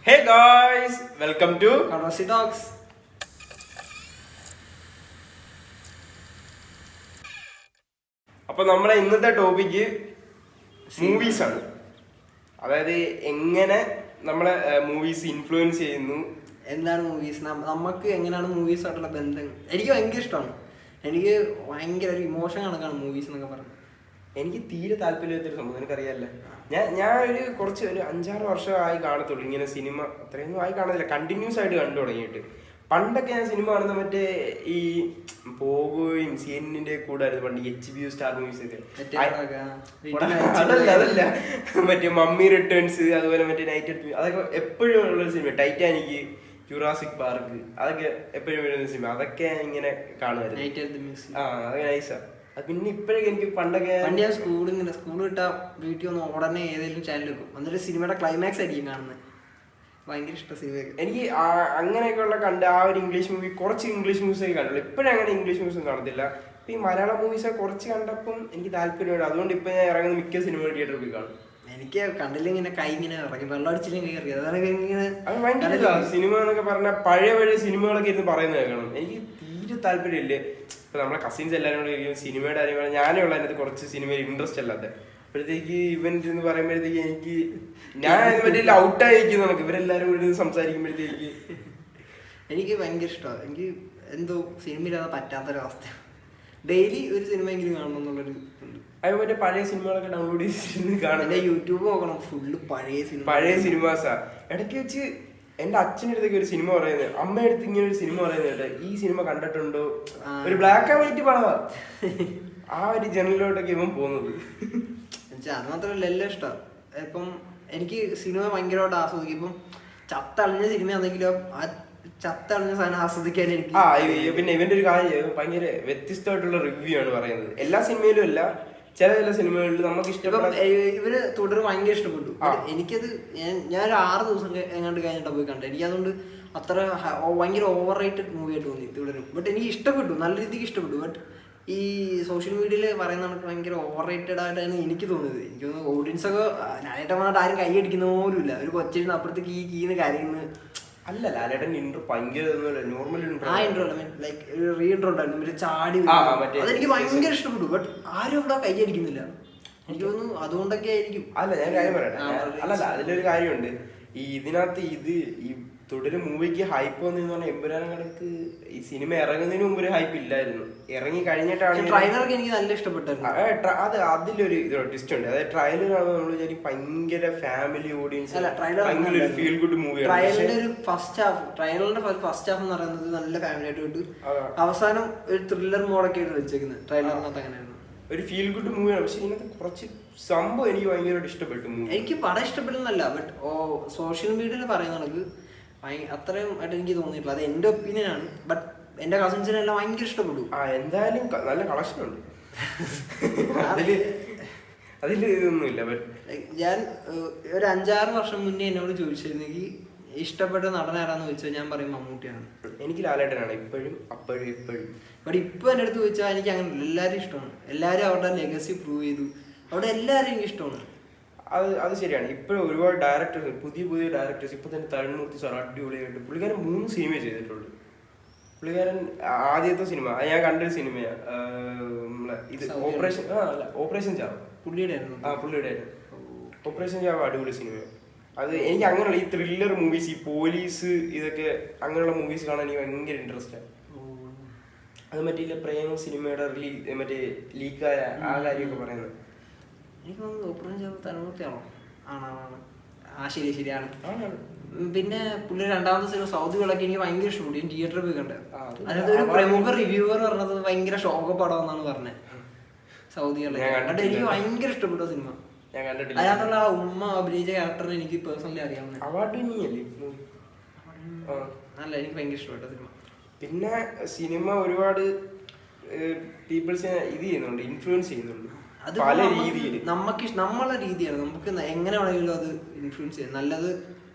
Hey guys, welcome to Controversy Talks. അപ്പോൾ നമ്മളെ ഇന്നത്തെ ടോപ്പിക്ക് മൂവീസ് ആണ്. അതായത് എങ്ങനെ നമ്മളെ മൂവീസ് ഇൻഫ്ലുവൻസ് ചെയ്യുന്നു, എന്താണ് മൂവീസ്, നമുക്ക് എങ്ങനെയാണ് മൂവീസായിട്ടുള്ള ബന്ധം. എനിക്ക് ഭയങ്കര ഇഷ്ടമാണ്. എനിക്ക് ഭയങ്കര ഒരു ഇമോഷൻ കണക്കാണ് മൂവീസ് എന്നൊക്കെ പറഞ്ഞത്. എനിക്ക് തീരെ താല്പര്യമില്ലാത്തൊരു സംഭവം എനിക്കറിയാമല്ലേ. ഞാൻ ഒരു 5-6 വർഷമായി കാണത്തുള്ളൂ ഇങ്ങനെ സിനിമ. അത്രയൊന്നും ആയി കാണത്തില്ല, കണ്ടിന്യൂസ് ആയിട്ട് കണ്ടു തുടങ്ങിയിട്ട്. പണ്ടൊക്കെ ഞാൻ സിനിമ കാണുന്ന മറ്റേ ഈ പോവുകയും CNN കൂടെ ആയിരുന്നു പണ്ട് HBO സ്റ്റാർ മൂവീസ് ഒക്കെ. അതല്ല മറ്റേ മമ്മി റിട്ടേൺസ്, അതുപോലെ മറ്റേ നൈറ്റ് അതൊക്കെ എപ്പോഴും ഉള്ള സിനിമ. ടൈറ്റാനിക്, ജുറാസിക് പാർക്ക്, അതൊക്കെ എപ്പോഴും വരുന്ന സിനിമ. അതൊക്കെ ഇങ്ങനെ കാണുമായിരുന്നു. അതൊക്കെ നൈസാ. പിന്നെ ഇപ്പോഴൊക്കെ എനിക്ക് പണ്ട് ഞാൻ സ്കൂൾ വിട്ടാ വീട്ടിൽ വന്ന് ഉടനെ ഏതെങ്കിലും ചാനൽ വെക്കും, എന്നിട്ട് സിനിമയുടെ ക്ലൈമാക്സ് ആയിരിക്കും കാണുന്നത്. ഭയങ്കര ഇഷ്ടം സിനിമയൊക്കെ. എനിക്ക് അങ്ങനെയൊക്കെയുള്ള കണ്ട് ആ ഒരു ഇംഗ്ലീഷ് മൂവി, കുറച്ച് ഇംഗ്ലീഷ് മൂവീസൊക്കെ കണ്ടുള്ളൂ. ഇപ്പോഴും അങ്ങനെ ഇംഗ്ലീഷ് മൂവീസും കാണത്തില്ല. ഇപ്പം ഈ മലയാളം മൂവീസൊക്കെ കുറച്ച് കണ്ടപ്പം എനിക്ക് താല്പര്യമുണ്ട്. അതുകൊണ്ട് ഇപ്പം ഞാൻ ഇറങ്ങുന്ന മിക്ക സിനിമ തിയേറ്ററിൽ പോയി കാണും. എനിക്ക് കണ്ടില്ല ഇങ്ങനെ കൈ ഇങ്ങനെ ഇറങ്ങി വെള്ളം അടിച്ചില്ലെങ്കിൽ കയറി അതാണ് ഇങ്ങനെ. അത് ഭയങ്കര സിനിമ എന്നൊക്കെ പറഞ്ഞാൽ പഴയ സിനിമകളൊക്കെ ഇരുന്ന് പറയുന്നത് കേൾക്കണം. എനിക്ക് തീരെ താല്പര്യമില്ലേ. ഇപ്പം നമ്മളെ കസിൻസ് എല്ലാവരും കൂടെ സിനിമയുടെ കാര്യം പറഞ്ഞാൽ ഞാനേ ഉള്ള അതിനകത്ത് കുറച്ച് സിനിമയിൽ ഇൻട്രസ്റ്റ് അല്ലാതെ. അപ്പോഴത്തേക്ക് ഇവന്റ് എന്ന് പറയുമ്പോഴത്തേക്ക് എനിക്ക് ഞാൻ മറ്റേ ഔട്ടായിരിക്കും നമുക്ക് ഇവരെല്ലാവരും കൂടി സംസാരിക്കുമ്പോഴത്തേക്ക് എനിക്ക് ഭയങ്കര ഇഷ്ടമാണ്. എനിക്ക് എന്തോ സിനിമയില്ലാതെ പറ്റാത്തൊരവസ്ഥ. ഡെയിലി ഒരു സിനിമ എങ്കിലും കാണണം എന്നുള്ളൊരു ഉണ്ട്. അത് മറ്റേ പഴയ സിനിമകളൊക്കെ ഡൗൺലോഡ് ചെയ്തിട്ട് കാണുന്നത്. യൂട്യൂബ് നോക്കണം, ഫുള്ള് പഴയ സിനിമാസാ. ഇടയ്ക്ക് വെച്ച് എന്റെ അച്ഛൻ്റെ അടുത്തേക്ക് ഒരു സിനിമ പറയുന്നത്, അമ്മയുടെ അടുത്ത് ഇങ്ങനെ ഒരു സിനിമ പറയുന്നത്, ഈ സിനിമ കണ്ടിട്ടുണ്ടോ, ഒരു ബ്ലാക്ക് ആൻഡ് വൈറ്റ് പടവാ. ആ ഒരു ജനലിലോട്ടൊക്കെ ഇവൻ പോകുന്നത്. അത് മാത്രമല്ല എല്ലാം ഇഷ്ടമാണ്. ഇപ്പം എനിക്ക് സിനിമ ഭയങ്കരമായിട്ട് ആസ്വദിക്കും. ഇപ്പം ചത്തളിഞ്ഞ സിനിമ ആണെങ്കിലും ആ ചത്തളിഞ്ഞ സാധനം ആസ്വദിക്കാൻ എനിക്ക്. പിന്നെ ഇവന്റെ ഒരു കാര്യം ഭയങ്കര വ്യത്യസ്തമായിട്ടുള്ള റിവ്യൂ ആണ് പറയുന്നത്. എല്ലാ സിനിമയിലും അല്ല, ചില സിനിമകളിൽ നമുക്ക് ഇഷ്ടപ്പെട്ട ഇവര് തുടർ ഭയങ്കര ഇഷ്ടപ്പെട്ടു. എനിക്കത് ഞാൻ ഒരു 6 ദിവസം എങ്ങാണ്ട് കഴിഞ്ഞിട്ടാണ് പോയി കണ്ടത്. എനിക്കതുകൊണ്ട് അത്ര ഭയങ്കര ഓവർ റേറ്റഡ് മൂവി ആയിട്ട് തോന്നി തുടരും. ബട്ട് എനിക്ക് ഇഷ്ടപ്പെട്ടു, നല്ല രീതിക്ക് ഇഷ്ടപ്പെട്ടു. ബട്ട് ഈ സോഷ്യൽ മീഡിയയിൽ പറയുന്ന കണക്ക് ഭയങ്കര ഓവർ റേറ്റഡ് ആയിട്ടാണ് എനിക്ക് തോന്നിയത്. എനിക്ക് തോന്നുന്നു ഓഡിയൻസ് ഒക്കെ ലാലേട്ടൻ വന്നിട്ട് ആരും കൈ അടിക്കുന്ന പോലും ഇല്ല. ഒരു കൊച്ചിരുന്ന് അപ്പുറത്തേക്ക് ഈ കീന്ന് കരയുന്നത് അല്ല. ലാലേട്ടൻ ഇൻട്രോ ഭയങ്കര നോർമൽ ആ ഇൻട്രോ ലൈക്ക് റീ ഇൻട്രോ ഉണ്ടായിരുന്നു, ചാടി. അതെനിക്ക് ഭയങ്കര ഇഷ്ടപ്പെട്ടു. ബട്ട് ആരും ഇവിടെ കൈ അടിക്കുന്നില്ല. എനിക്ക് തോന്നുന്നു അതുകൊണ്ടൊക്കെ ആയിരിക്കും. അല്ല ഞാൻ കാര്യം പറയട്ടെ. അല്ലല്ല, അതിലൊരു കാര്യമുണ്ട്. ഇതിനകത്ത് ഈ തുടരും മൂവിക്ക് ഹൈപ്പ് വന്നെന്ന് പറഞ്ഞാൽ എമ്പുരാൻ കണക്ക് ഈ സിനിമ ഇറങ്ങുന്നതിന് മുമ്പ് ഒരു ഹൈപ്പ് ഇല്ലായിരുന്നു. ഇറങ്ങി കഴിഞ്ഞിട്ടാണ് ട്രെയിലറൊക്കെ എനിക്ക് നല്ല ഇഷ്ടപ്പെട്ടായിരുന്നു. അത് അതിലൊരു ട്വിസ്റ്റ് ഉണ്ട്. അതായത് ട്രെയിലറാണ് നമ്മൾ വിചാരിക്കും ഭയങ്കര ഫാമിലി ഓഡിയൻസ്, ഭയങ്കര ഫീൽ ഗുഡ് മൂവിയാണ്. ട്രെയിലറിന്റെ ഒരു ഫസ്റ്റ് ഹാഫ് എന്ന് പറയുന്നത് നല്ല ഫാമിലി ആയിട്ട് വിട്ടു. അവസാനം ഒരു ത്രില്ലർ മോഡൊക്കെ ആയിട്ട് വെച്ചേക്കുന്നത് ട്രെയിലറിനകത്ത്. അങ്ങനെയായിരുന്നു, ഒരു ഫീൽ ഗുഡ് മൂവിയാണ്. പക്ഷെ ഇതിനകത്ത് കുറച്ച് സംഭവം എനിക്ക് ഭയങ്കരമായിട്ട് ഇഷ്ടപ്പെട്ടു. എനിക്ക് പടം ഇഷ്ടപ്പെടുന്നല്ല, ബട്ട് സോഷ്യൽ മീഡിയയിൽ പറയുന്ന കണക്ക് അത്രയും ആയിട്ട് എനിക്ക് തോന്നിയിട്ടില്ല. അത് എന്റെ ഒപ്പീനിയൻ ആണ്. ബട്ട് എന്റെ കസിൻസിനെല്ലാം ഭയങ്കര ഇഷ്ടപ്പെട്ടു. എന്തായാലും നല്ല കളക്ഷൻ ഉണ്ട് അതില് ഇതൊന്നുമില്ല. ഞാൻ ഒരു 5-6 വർഷം മുന്നേ എന്നോട് ചോദിച്ചിരുന്നെങ്കിൽ ഇഷ്ടപ്പെട്ട നടനാരാന്ന് ചോദിച്ചാൽ ഞാൻ പറയും മമ്മൂട്ടിയാണ്. എനിക്ക് ലാലേട്ടനാണ് ഇപ്പോഴും അപ്പോഴും എപ്പോഴും. ബട്ട് ഇപ്പൊ എൻ്റെ അടുത്ത് ചോദിച്ചാൽ എനിക്ക് അങ്ങനെ എല്ലാവരും ഇഷ്ടമാണ്. എല്ലാവരും അവരുടെ ലെഗസി പ്രൂവ് ചെയ്തു. അവിടെ എല്ലാവരും എനിക്ക് ഇഷ്ടമാണ്. അത് ശരിയാണ്. ഇപ്പോഴും ഒരുപാട് ഡയറക്ടേഴ്സ്, പുതിയ ഡയറക്ടേഴ്സ്. ഇപ്പൊ തന്നെ തരുൺമൂർത്തി സാർ അടിപൊളിയായിട്ട് പുള്ളിക്കാരൻ 3 സിനിമ ചെയ്തിട്ടുള്ളൂ. പുള്ളിക്കാരൻ ആദ്യത്തെ സിനിമ ഞാൻ കണ്ടൊരു സിനിമയാണ് ഇത് ഓപ്പറേഷൻ ചാവ്. പുള്ളിയുടെ ഓപ്പറേഷൻ ചാവ് അടിപൊളി സിനിമയാണ്. അത് എനിക്ക് അങ്ങനെയുള്ള ഈ ത്രില്ലർ മൂവീസ്, ഈ പോലീസ്, ഇതൊക്കെ അങ്ങനെയുള്ള മൂവീസ് കാണാൻ എനിക്ക് ഭയങ്കര ഇൻട്രസ്റ്റാണ്. അത് മറ്റേ പ്രേമ സിനിമയുടെ മറ്റേ ലീക്കായ ആ കാര്യമൊക്കെ പറയുന്നത്. എനിക്ക് തോന്നുന്നു ഓപ്പറേഷൻ ചാവ് തലമുറത്തിയാണോ? ആണ്. ശരിയാണ്. പിന്നെ പുള്ളി രണ്ടാമത്തെ സിനിമ സൗദികളൊക്കെ എനിക്ക് ഭയങ്കര ഇഷ്ടപ്പെട്ടു. ഞാൻ തിയേറ്ററിൽ പോയി കണ്ടത്. അതിനകത്ത് ഒരു പ്രമുഖ റിവ്യൂവർ പറഞ്ഞത് ഭയങ്കര ഷോക്ക് പടം എന്നാണ് പറഞ്ഞത്. സൗദികളൊക്കെ എനിക്ക് ഭയങ്കര ഇഷ്ടപ്പെട്ടു സിനിമ. അതിനകത്തുള്ള ആ ഉമ്മ അഭിനയിച്ച ക്യാരക്ടറിനെ എനിക്ക് പേഴ്സണലി അറിയാവുന്ന നല്ല എനിക്ക് ഭയങ്കര ഇഷ്ടപ്പെട്ട സിനിമ. പിന്നെ സിനിമ ഒരുപാട് പീപ്പിൾസിനെ ഇത് ചെയ്യുന്നുണ്ട്, ഇൻഫ്ലുവൻസ് ചെയ്യുന്നുണ്ട്. അത് നമ്മളെ രീതിയാണ്. നമുക്ക് എങ്ങനെ വേണമെങ്കിലും അത് ഇൻഫ്ലുവൻസ് ചെയ്യാം. നല്ലത്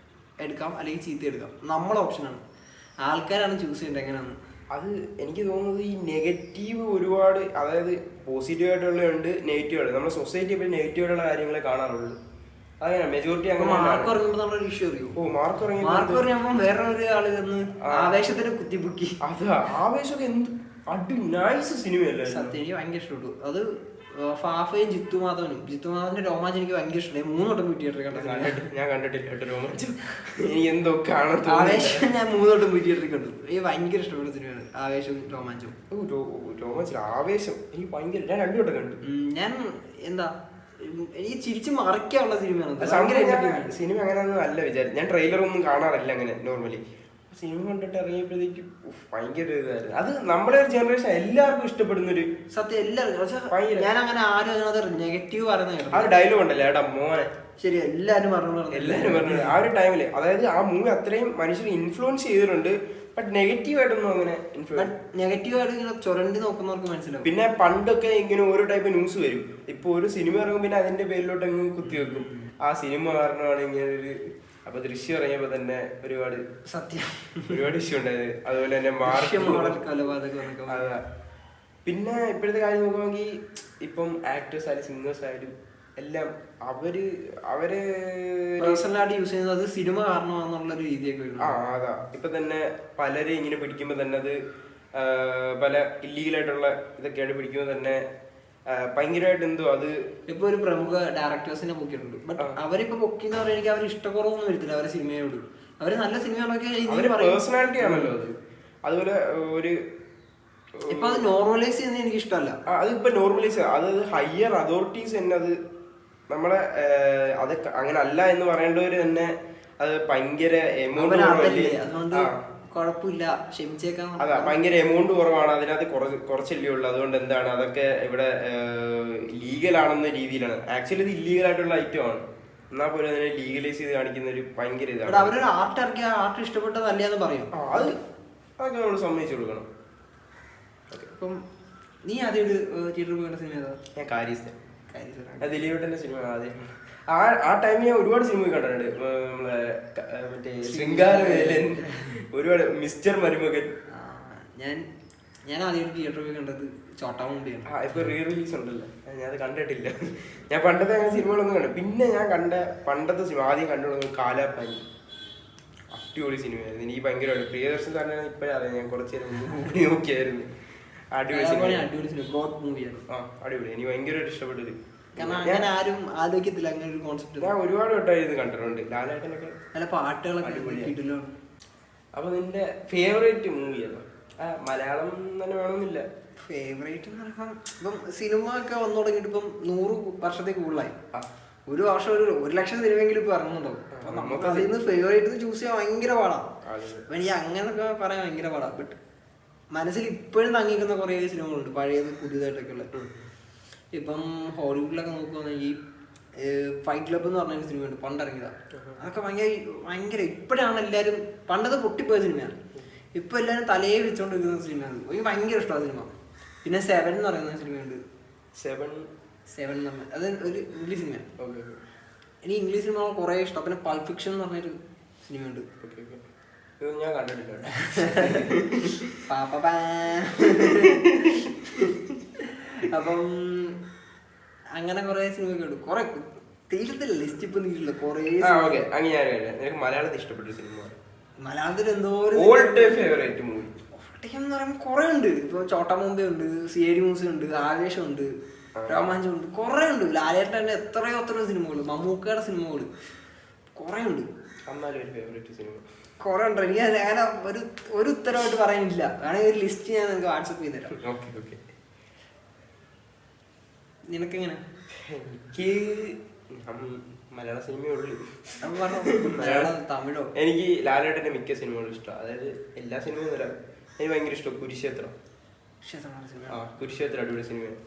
എടുക്കാം അല്ലെങ്കിൽ ചീത്ത എടുക്കാം. നമ്മളെ ഓപ്ഷനാണ്. ആൾക്കാരാണ് ചൂസ് ചെയ്യേണ്ടത് എങ്ങനെയാണ്. അത് എനിക്ക് തോന്നുന്നത് ഈ നെഗറ്റീവ് ഒരുപാട്, അതായത് പോസിറ്റീവ് ആയിട്ടുള്ളതുണ്ട്, നെഗറ്റീവ് ആയിട്ട്. നമ്മുടെ സൊസൈറ്റി ഇപ്പോൾ നെഗറ്റീവ് ആയിട്ടുള്ള കാര്യങ്ങളെ കാണാറുള്ളൂ. അങ്ങനെ മെജോറിറ്റി അങ്ങനെ മാർക്ക് പറയുമ്പോ നമ്മളൊരു ഇഷ്യൂ അറിയോ? മാർക്ക് മാർക്ക് പറയുമ്പോ വേറെ ഒരു ആള് വന്ന് ആവേശത്തിന് കുത്തിപ്പൊക്കി. അതാ ആവേശമൊക്കെ എന്ത് അടി നൈസ് സിനിമയല്ലേ. സത്യം എനിക്ക് ഭയങ്കര ഇഷ്ടപ്പെട്ടു അത്. ഫാഫയും ജിത്തുമാധവന്റെ രോമാഞ്ചം എനിക്ക് ഭയങ്കര ഇഷ്ടമായി. 3 വട്ടം പോയി തിയേറ്ററിൽ കണ്ടു. ഞാൻ കണ്ടിട്ടില്ല രോമാഞ്ചം. എനിക്ക് എന്തോ കാണാൻ ആവേശം ഞാൻ 3 വട്ടം പോയി തിയേറ്ററിൽ കണ്ടു. എനിക്ക് ഭയങ്കര ഇഷ്ടപ്പെട്ട സിനിമയാണ് ആവേശവും രോമാഞ്ചവും. രോമാഞ്ചം ആവേശം എനിക്ക് ഭയങ്കര, ഞാൻ 2 വട്ടം കണ്ടു. ഞാൻ എന്താ എനിക്ക് ചിരിച്ച് മറക്കാനുള്ള സിനിമയാണ്. സിനിമ അങ്ങനെയൊന്നും അല്ല വിചാരിച്ചു. ഞാൻ ട്രെയിലർ ഒന്നും കാണാറില്ല അങ്ങനെ നോർമലി. സിനിമ കണ്ടിട്ട് ഇറങ്ങിയപ്പോഴത്തേക്കും ഭയങ്കര ഇതായിരുന്നു. അത് നമ്മുടെ ഒരു ജനറേഷൻ എല്ലാവർക്കും ഇഷ്ടപ്പെടുന്ന ഒരു സത്യം. എല്ലാവരും ഞാൻ അങ്ങനെ ആരും അതിനകത്ത് നെഗറ്റീവ് പറയുന്ന ആ ഒരു ഡയലോഗ് ഉണ്ടല്ലോ ഏട്ടാ മോനെ. ശരി, എല്ലാരും പറഞ്ഞു ആ ഒരു ടൈമില്. അതായത് ആ മൂവി അത്രയും മനുഷ്യരെ ഇൻഫ്ലുവൻസ് ചെയ്തിട്ടുണ്ട്. ബട്ട് നെഗറ്റീവ് ആയിട്ടൊന്നും അങ്ങനെ നെഗറ്റീവ് ആയിട്ട് ഇങ്ങനെ ചുരണ്ടി നോക്കുന്നവർക്ക് മനസ്സിലാവും. പിന്നെ പണ്ടൊക്കെ ഇങ്ങനെ ഓരോ ടൈപ്പ് ന്യൂസ് വരും. ഇപ്പൊ ഒരു സിനിമ ഇറങ്ങും പിന്നെ അതിന്റെ പേരിലോട്ട് അങ്ങ് കുത്തിവെക്കും. ആ സിനിമ കാരണമാണ് ഇങ്ങനെ ഒരു. അപ്പൊ ദൃശ്യം ഇറങ്ങിയപ്പോ തന്നെ ഒരുപാട് ഇഷ്യൂ ഉണ്ടായത്. അതുപോലെ തന്നെ അതാ. പിന്നെ ഇപ്പോഴത്തെ കാര്യം നോക്കുവാണെങ്കിൽ ഇപ്പം ആക്ടേഴ്സ് ആയാലും സിംഗേഴ്സ് ആയാലും എല്ലാം അവര് പേഴ്സണലായിട്ട് യൂസ് ചെയ്യുന്നത് സിനിമ കാരണമാണെന്നുള്ള ഒരു രീതിയൊക്കെ. അതാ. ഇപ്പൊ തന്നെ പലരെ ഇങ്ങനെ പിടിക്കുമ്പോ തന്നെ അത് പല ഇല്ലീഗലായിട്ടുള്ള ഇതൊക്കെയാണ് പിടിക്കുമ്പോ തന്നെ ഭയങ്കരമായിട്ട് എന്തോ അത്. ഇപ്പൊ ഒരു പ്രമുഖ ഡയറക്ടേഴ്സിനെ പൊക്കിയിട്ടുണ്ട്. ബട്ട് അവരിപ്പോ പൊക്കിന്ന് പറയാൻ എനിക്ക് അവർ ഇഷ്ടക്കുറവൊന്നും വരത്തില്ല അവരെ സിനിമയോട്. അവര് നല്ല സിനിമകളൊക്കെ പേഴ്സണാലിറ്റി ആണല്ലോ അത്. അതുപോലെ ഒരു ഇപ്പൊ അത് നോർമലൈസ് ചെയ്യുന്നത് എനിക്ക് ഇഷ്ടമല്ല. അതിപ്പോ നോർമലൈസ്, അതായത് ഹയർ അതോറിറ്റീസ് തന്നെ അത് നമ്മളെ അത് അങ്ങനെ അല്ല എന്ന് പറയേണ്ടവര് തന്നെ അത് ഭയങ്കര എമൗണ്ട് കുഴപ്പമില്ല ക്ഷമിച്ചേക്കാം. അതാ ഭയങ്കര എമൗണ്ട് കുറവാണ് അതിനകത്ത് കുറച്ചല്ലേ ഉള്ളു. അതുകൊണ്ട് എന്താണ് അതൊക്കെ ഇവിടെ ലീഗലാണെന്ന രീതിയിലാണ്. ആക്ച്വലി ഇത് ഇല്ലീഗൽ ആയിട്ടുള്ള ഐറ്റം ആണ്. എന്നാ പോലെ അതിനെ ലീഗലൈസ് ചെയ്ത് കാണിക്കുന്ന ഒരു ഭയങ്കര ഇതാണ്. അവരൊരു ആർട്ട് ഇറക്കിയ ആർട്ട് ഇഷ്ടപ്പെട്ടതല്ല എന്ന് പറയും. അതൊക്കെ നമ്മൾ സമ്മതിച്ചു കൊടുക്കണം. ഇപ്പം നീ ആദ്യം തിയേറ്ററിൽ പോയ സിനിമ ഏതാ? ഞാൻ കാര്യസ്ഥൻ. ദിലീപേട്ടന്റെ സിനിമ ആദ്യം. ആ ടൈമിൽ ഞാൻ ഒരുപാട് സിനിമ കണ്ടിട്ടുണ്ട്. നമ്മളെ മറ്റേ ശൃംഗാരവേലൻ, ഒരുപാട് മിസ്റ്റർ മരുമകൻ. ഞാൻ ആദ്യം തിയേറ്ററിൽ പോയി കണ്ടത് ചോട്ടാ മുണ്ടിയാണ്. ഇപ്പൊ റീ റിലീസ് ഉണ്ടല്ലോ, ഞാൻ അത് കണ്ടിട്ടില്ല. ഞാൻ പണ്ടത്തെ സിനിമകളൊന്നും കണ്ടു. പിന്നെ ഞാൻ കണ്ട പണ്ടത്തെ സിനിമ ആദ്യം കണ്ടുകൊടുക്കുന്നത് കാലാപ്പാനി. അടിപൊളി സിനിമയായിരുന്നു. എനിക്ക് ഭയങ്കരമായിട്ട് പ്രിയദർശൻ സാറിനാണ് ഇപ്പോഴാണ് അറിയാം. ഞാൻ കുറച്ച് നേരം നോക്കിയായിരുന്നു. അടിപൊളി സിനിമ. അടിപൊളി. എനിക്ക് ഭയങ്കരമായിട്ട് ഇഷ്ടപ്പെട്ടത്. അങ്ങനെ ആരും ആലോചിക്കത്തില്ല അങ്ങനെ ഒരു കോൺസെപ്റ്റ്. ഞാൻ ഒരുപാട് വട്ടം ഇത് കണ്ടിട്ടുണ്ട്. ലാലേട്ടനൊക്കെ നല്ല പാട്ടുകളൊക്കെ. അപ്പൊ നിന്റെ ഫേവറേറ്റ് മൂവി ഏതാ? മലയാളം തന്നെ വേണമെന്നില്ല. ഫേവറേറ്റ് എന്ന് പറയുമ്പോൾ ഇപ്പം സിനിമ ഒക്കെ വന്നു തുടങ്ങിയിട്ട് ഇപ്പം 100 വർഷത്തേക്ക് കൂടുതലായി. ഒരു വർഷം 1,00,000 സിനിമയെങ്കിലും ഇപ്പൊ ഇറങ്ങുന്നുണ്ടാവും. അപ്പൊ നമുക്ക് അതിൽ നിന്ന് ഫേവറേറ്റ് ചൂസ് ചെയ്യാൻ ഭയങ്കര പാടാണ്. അപ്പൊ എനിക്ക് അങ്ങനൊക്കെ പറയാൻ ഭയങ്കര പാടാണ്. ബട്ട് മനസ്സിൽ ഇപ്പോഴും തങ്ങിക്കുന്ന കുറേ സിനിമകളുണ്ട്, പഴയത് പുതിയതായിട്ടൊക്കെ ഉള്ളത്. ഇപ്പം ഹോളിവുഡിലൊക്കെ നോക്കുകയാണെങ്കിൽ ഫൈറ്റ് ക്ലബ് എന്ന് പറഞ്ഞൊരു സിനിമയുണ്ട്, പണ്ടിറങ്ങിയതാണ്. അതൊക്കെ ഭയങ്കര ഇപ്പോഴാണ് എല്ലാവരും, പണ്ടത് പൊട്ടിപ്പോയ സിനിമയാണ്, ഇപ്പൊ എല്ലാവരും തലയെ വെച്ചോണ്ടിരിക്കുന്ന സിനിമയാണ്. എനിക്ക് ഭയങ്കര ഇഷ്ടമാണ് സിനിമ. പിന്നെ 7 എന്ന് പറയുന്ന സിനിമയുണ്ട്. 7 അത് ഒരു ഇംഗ്ലീഷ് സിനിമയാണ്. എനിക്ക് ഇംഗ്ലീഷ് സിനിമ കുറേ ഇഷ്ടം. പിന്നെ പൾപ്പ് ഫിക്ഷൻ എന്ന് പറഞ്ഞൊരു സിനിമയുണ്ട്. ഞാൻ കണ്ടിട്ടില്ല. അപ്പം അങ്ങനെ കുറെ സിനിമയൊക്കെ ഉണ്ട്. കുറെ തീരത്തില്ല, ലിസ്റ്റ് ഇപ്പൊ നീട്ടില്ല. കുറെ മലയാളത്തിൽ ഇഷ്ടപ്പെട്ട സിനിമ, മലയാളത്തിൽ എന്തോ ഫേവറേറ്റ് മൂവി എന്ന് പറയുമ്പോൾ കുറെ ഉണ്ട്. ഇപ്പൊ ചോട്ടാ മുംബൈ ഉണ്ട്, CID മൂസി ഉണ്ട്, ആവേശം ഉണ്ട്, രോമാഞ്ചം ഉണ്ട്, കുറെ ഉണ്ട്. ലാലേട്ടൻ്റെ എത്രയോ സിനിമകൾ, മമ്മൂക്കയുടെ സിനിമകൾ കുറെ ഉണ്ട്. കുറെ ഉണ്ട്. എനിക്ക് അങ്ങനെ ഒരു ഉത്തരവായിട്ട് പറയാനില്ല. വേണമെങ്കിൽ ഒരു ലിസ്റ്റ് ഞാൻ നിങ്ങൾക്ക് വാട്സപ്പ് ചെയ്ത് തരാം. നിനക്കെങ്ങനെ? എനിക്ക് മലയാള സിനിമയേ ഉള്ളൂ. തമിഴോ? എനിക്ക് ലാലേട്ടന്റെ മിക്ക സിനിമകളും ഇഷ്ടമാണ്. അതായത് എല്ലാ സിനിമയും തരാം. എനിക്ക് ഭയങ്കര ഇഷ്ടം കുരുക്ഷേത്രം. കുരുക്ഷേത്രം അടിപൊളി സിനിമയാണ്.